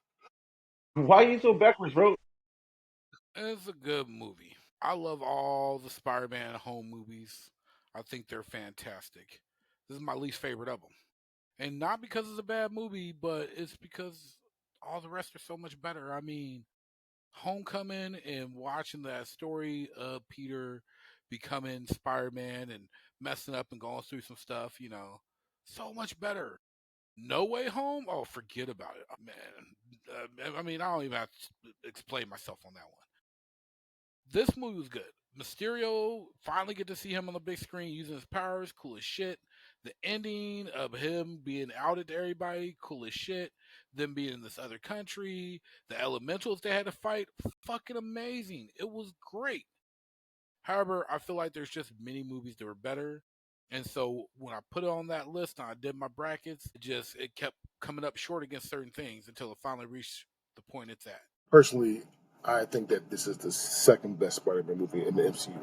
Why are you so backwards, bro? It's a good movie. I love all the Spider-Man home movies. I think they're fantastic. This is my least favorite of them. And not because it's a bad movie, but it's because all the rest are so much better. I mean, Homecoming and watching that story of Peter becoming Spider-Man and messing up and going through some stuff, so much better. No Way Home? Oh, forget about it, man. I mean, I don't even have to explain myself on that one. This movie was good. Mysterio, finally get to see him on the big screen using his powers, cool as shit. The ending of him being outed to everybody, cool as shit. Them being in this other country, the elementals they had to fight, fucking amazing. It was great. However, I feel like there's just many movies that were better. And so when I put it on that list and I did my brackets, it kept coming up short against certain things until it finally reached the point it's at. Personally, I think that this is the second best Spider-Man movie in the MCU.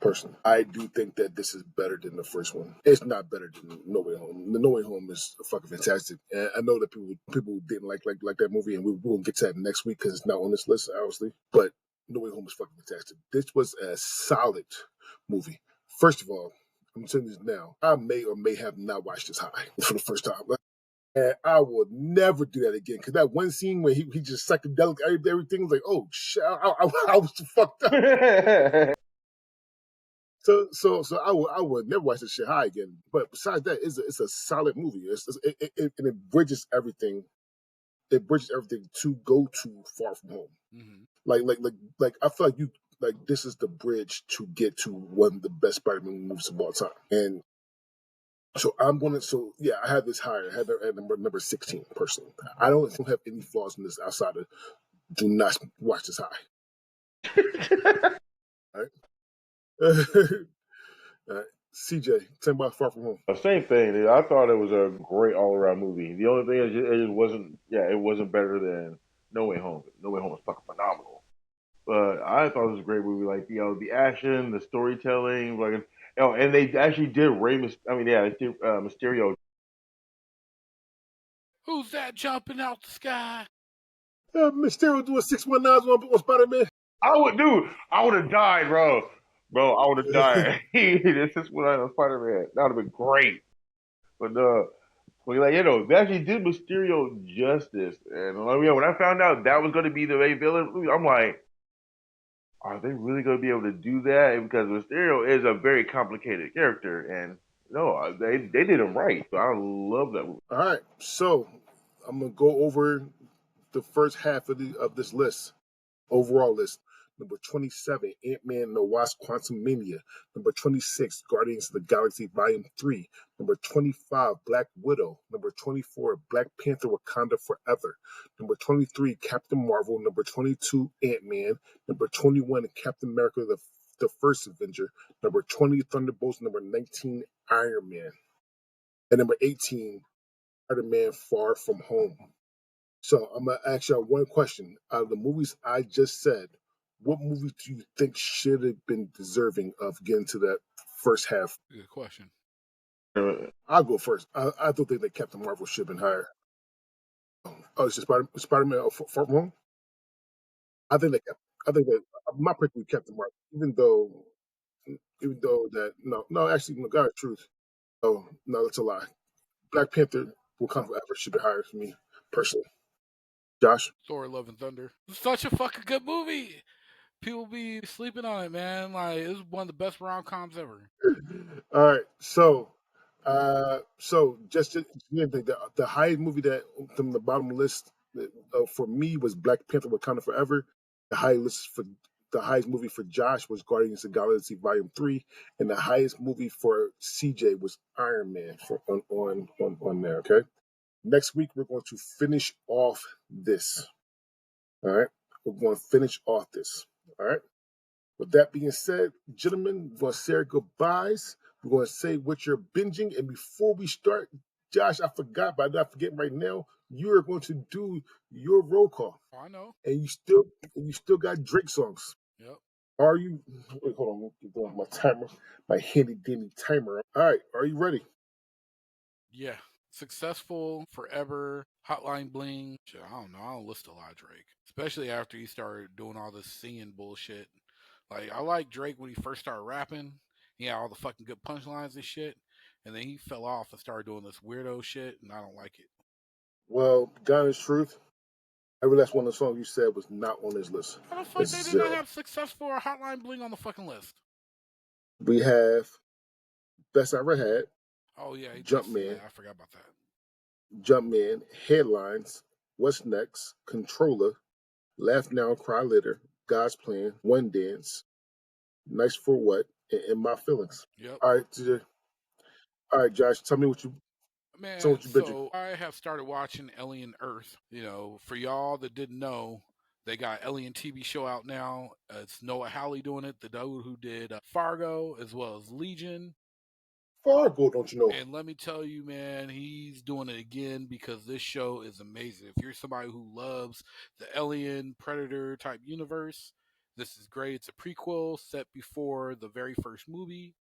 Personally, I do think that this is better than the first one. It's not better than No Way Home. The No Way Home is fucking fantastic, and I know that people didn't like that movie, and we'll get to that next week because it's not on this list, obviously. But No Way Home is fucking fantastic. This was a solid movie. First of all, I'm telling you this now. I may or may have not watched this high for the first time. And I will never do that again. Because that one scene where he just psychedelic everything was like, oh shit, I was fucked up. So I would never watch this shit high again. But besides that, it's a solid movie. And it bridges everything. It bridges everything to go to Far From Home. Mm-hmm. Like I feel like this is the bridge to get to one of the best Spider-Man movies of all time. And so I have this higher. I have it at number 16 personally. I don't have any flaws in this outside of do not watch this high. All right. All right. CJ, tell me about Far From Home. Same thing, dude. I thought it was a great all around movie. The only thing is, it just wasn't. Yeah, it wasn't better than No Way Home. No Way Home was fucking phenomenal. But I thought it was a great movie. Like the action, the storytelling, and they actually did they did Mysterio. Who's that jumping out the sky? Mysterio doing 619 on Spider-Man. I would have died, bro. Bro, I would have died. This is what I was Spider Man. That would have been great. But they actually did Mysterio justice. And when I found out that was going to be the main villain, I'm like, are they really going to be able to do that? Because Mysterio is a very complicated character, and no, they did him right. So I love that movie. All right, so I'm gonna go over the first half of this list, overall list. Number 27, Ant-Man and the Wasp: Quantumania. Number 26, Guardians of the Galaxy Volume 3. Number 25, Black Widow. Number 24, Black Panther: Wakanda Forever. Number 23, Captain Marvel. Number 22, Ant-Man. Number 21, Captain America: the First Avenger. Number 20, Thunderbolts. Number 19, Iron Man. And number 18, Spider-Man Far From Home. So I'm gonna ask y'all one question. Out of the movies I just said, what movie do you think should have been deserving of getting to that first half? Good question. I'll go first. I don't think that Captain Marvel should have been higher. Oh, it's just Spider-Man Far From Home. I think that my pick would be Captain Marvel, even though that no, actually, no, God, truth. Oh no, that's a lie. Black Panther Wakanda Forever should be higher for me personally. Josh. Thor: Love and Thunder. It's such a fucking good movie. People be sleeping on it, man. Like it's one of the best rom coms ever. All right, so just the highest movie that from the bottom list for me was Black Panther Wakanda Forever. The highest movie for Josh was Guardians of the Galaxy Volume 3, and the highest movie for CJ was Iron Man on there. Okay, next week we're going to finish off this. All right, we're going to finish off this. All right. With that being said, gentlemen, we're going to say our goodbyes. We're going to say what you're binging. And before we start, Josh, I forgot, but I'm not forgetting right now, you are going to do your roll call. Oh, I know. And you still got Drake songs. Yep. Are you wait, hold on, I'm doing my timer, my handy dandy timer. All right, are you ready? Yeah. Successful, Forever, Hotline Bling. Shit, I don't know. I don't listen to a lot of Drake, especially after he started doing all this singing bullshit. Like I like Drake when he first started rapping. He had all the fucking good punchlines and shit, and then he fell off and started doing this weirdo shit, and I don't like it. Well, God is truth. Every last one of the songs you said was not on this list. How the fuck they It's did not zero. have Successful or Hotline Bling on the fucking list? We have Best I Ever Had, Oh yeah, Jumpman, I forgot about that. Jumpman, Headlines, What's Next, Controller, Laugh Now, Cry Later, God's Plan, One Dance, Nice for What, and In My Feelings. Yep. All right, all right, Josh, tell me Man, what you binging. so I have started watching Alien Earth. You know, for y'all that didn't know, they got Alien TV show out now. It's Noah Hawley doing it, the dude who did Fargo as well as Legion. Fargo, don't you know? And let me tell you, man, he's doing it again because this show is amazing. If you're somebody who loves the Alien Predator type universe, this is great. It's a prequel set before the very first movie,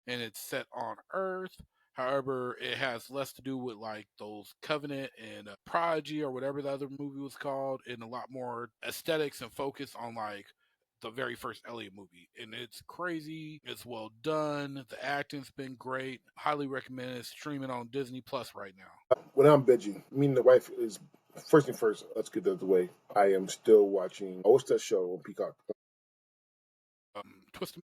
and it's set on Earth. However, it has less to do with like those Covenant and Prodigy or whatever the other movie was called, and a lot more aesthetics and focus on like the very first Elliot movie. And it's crazy. It's well done. The acting's been great. Highly recommend it. Streaming on Disney Plus right now. When I'm binging, me and the wife is first thing first. Let's get that out of the way. I am still watching. What's that show on Peacock? Twist.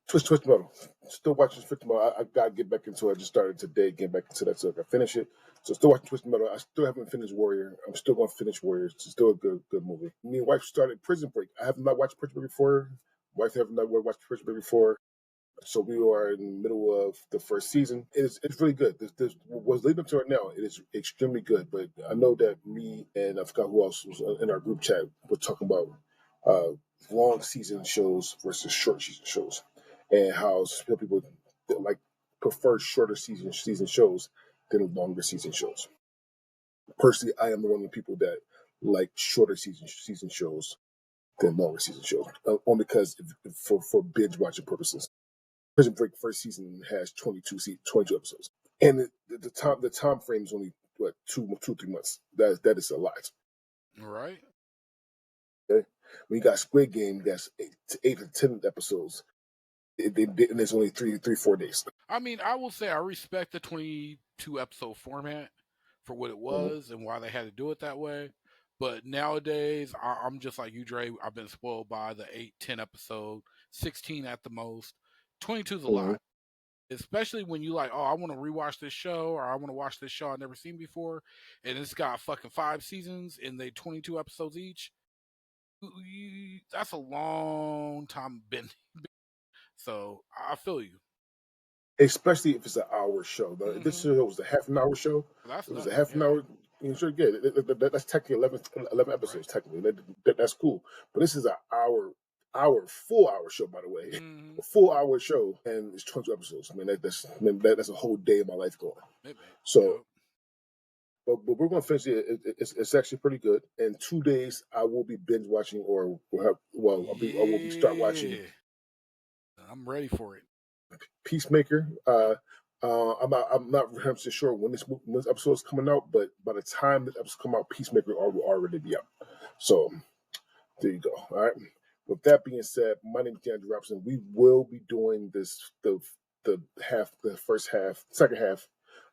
Twist Metal. Still watching Twist Metal. I gotta get back into it. I just started today, getting back into that so I can finish it. So still watching Twist Metal. I still haven't finished Warrior. I'm still gonna finish Warrior. It's still a good movie. Me and wife started Prison Break. I have not watched Prison Break before. Wife have not watched Prison Break before. So we are in the middle of the first season. It's really good. This what's leading up to it now. It is extremely good. But I know that me and I forgot who else was in our group chat was talking about uh, long season shows versus short season shows, and how some people like prefer shorter season shows than longer season shows. Personally, I am one of the people that like shorter season shows than longer season shows, only because for binge watching purposes. Prison Break first season has 22 episodes, and the time frame is only what 2 3 months. That is a lot. All right. Okay? When you got Squid Game, that's 8 to 10 episodes. And it's only 3 4 days. I mean, I will say I respect the 22 episode format for what it Mhm. was and why they had to do it that way. But nowadays, I'm just like you, Dre. I've been spoiled by the 8, 10 episode, 16 at the most. 22 is a Mhm. lot, especially when you like, oh, I want to rewatch this show or I want to watch this show I've never seen before, and it's got fucking 5 seasons and they 22 episodes each. That's a long time been. So I feel you. Especially if it's an hour show. If this Mm-hmm. show was a half an hour show, That's it was a nothing. half an Yeah. hour. You sure good. That's technically 11 Right. episodes. Technically, that's cool. But this is an full hour show. By the way, Mm-hmm. a full hour show, and it's 20 episodes. I mean, that's a whole day of my life going. Maybe. So, Yep. but we're gonna finish it. It's actually pretty good. In 2 days, I will be binge watching, or I will be start watching Yeah. I'm ready for it. Peacemaker. I'm not 100% sure when this episode is coming out, but by the time this episode come out, Peacemaker will already be out. So there you go. All right. With that being said, my name is Andrew Robinson. We will be doing the second half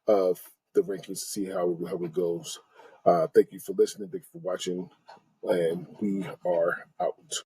of the rankings to see how it goes. Thank you for listening. Thank you for watching, and we are out.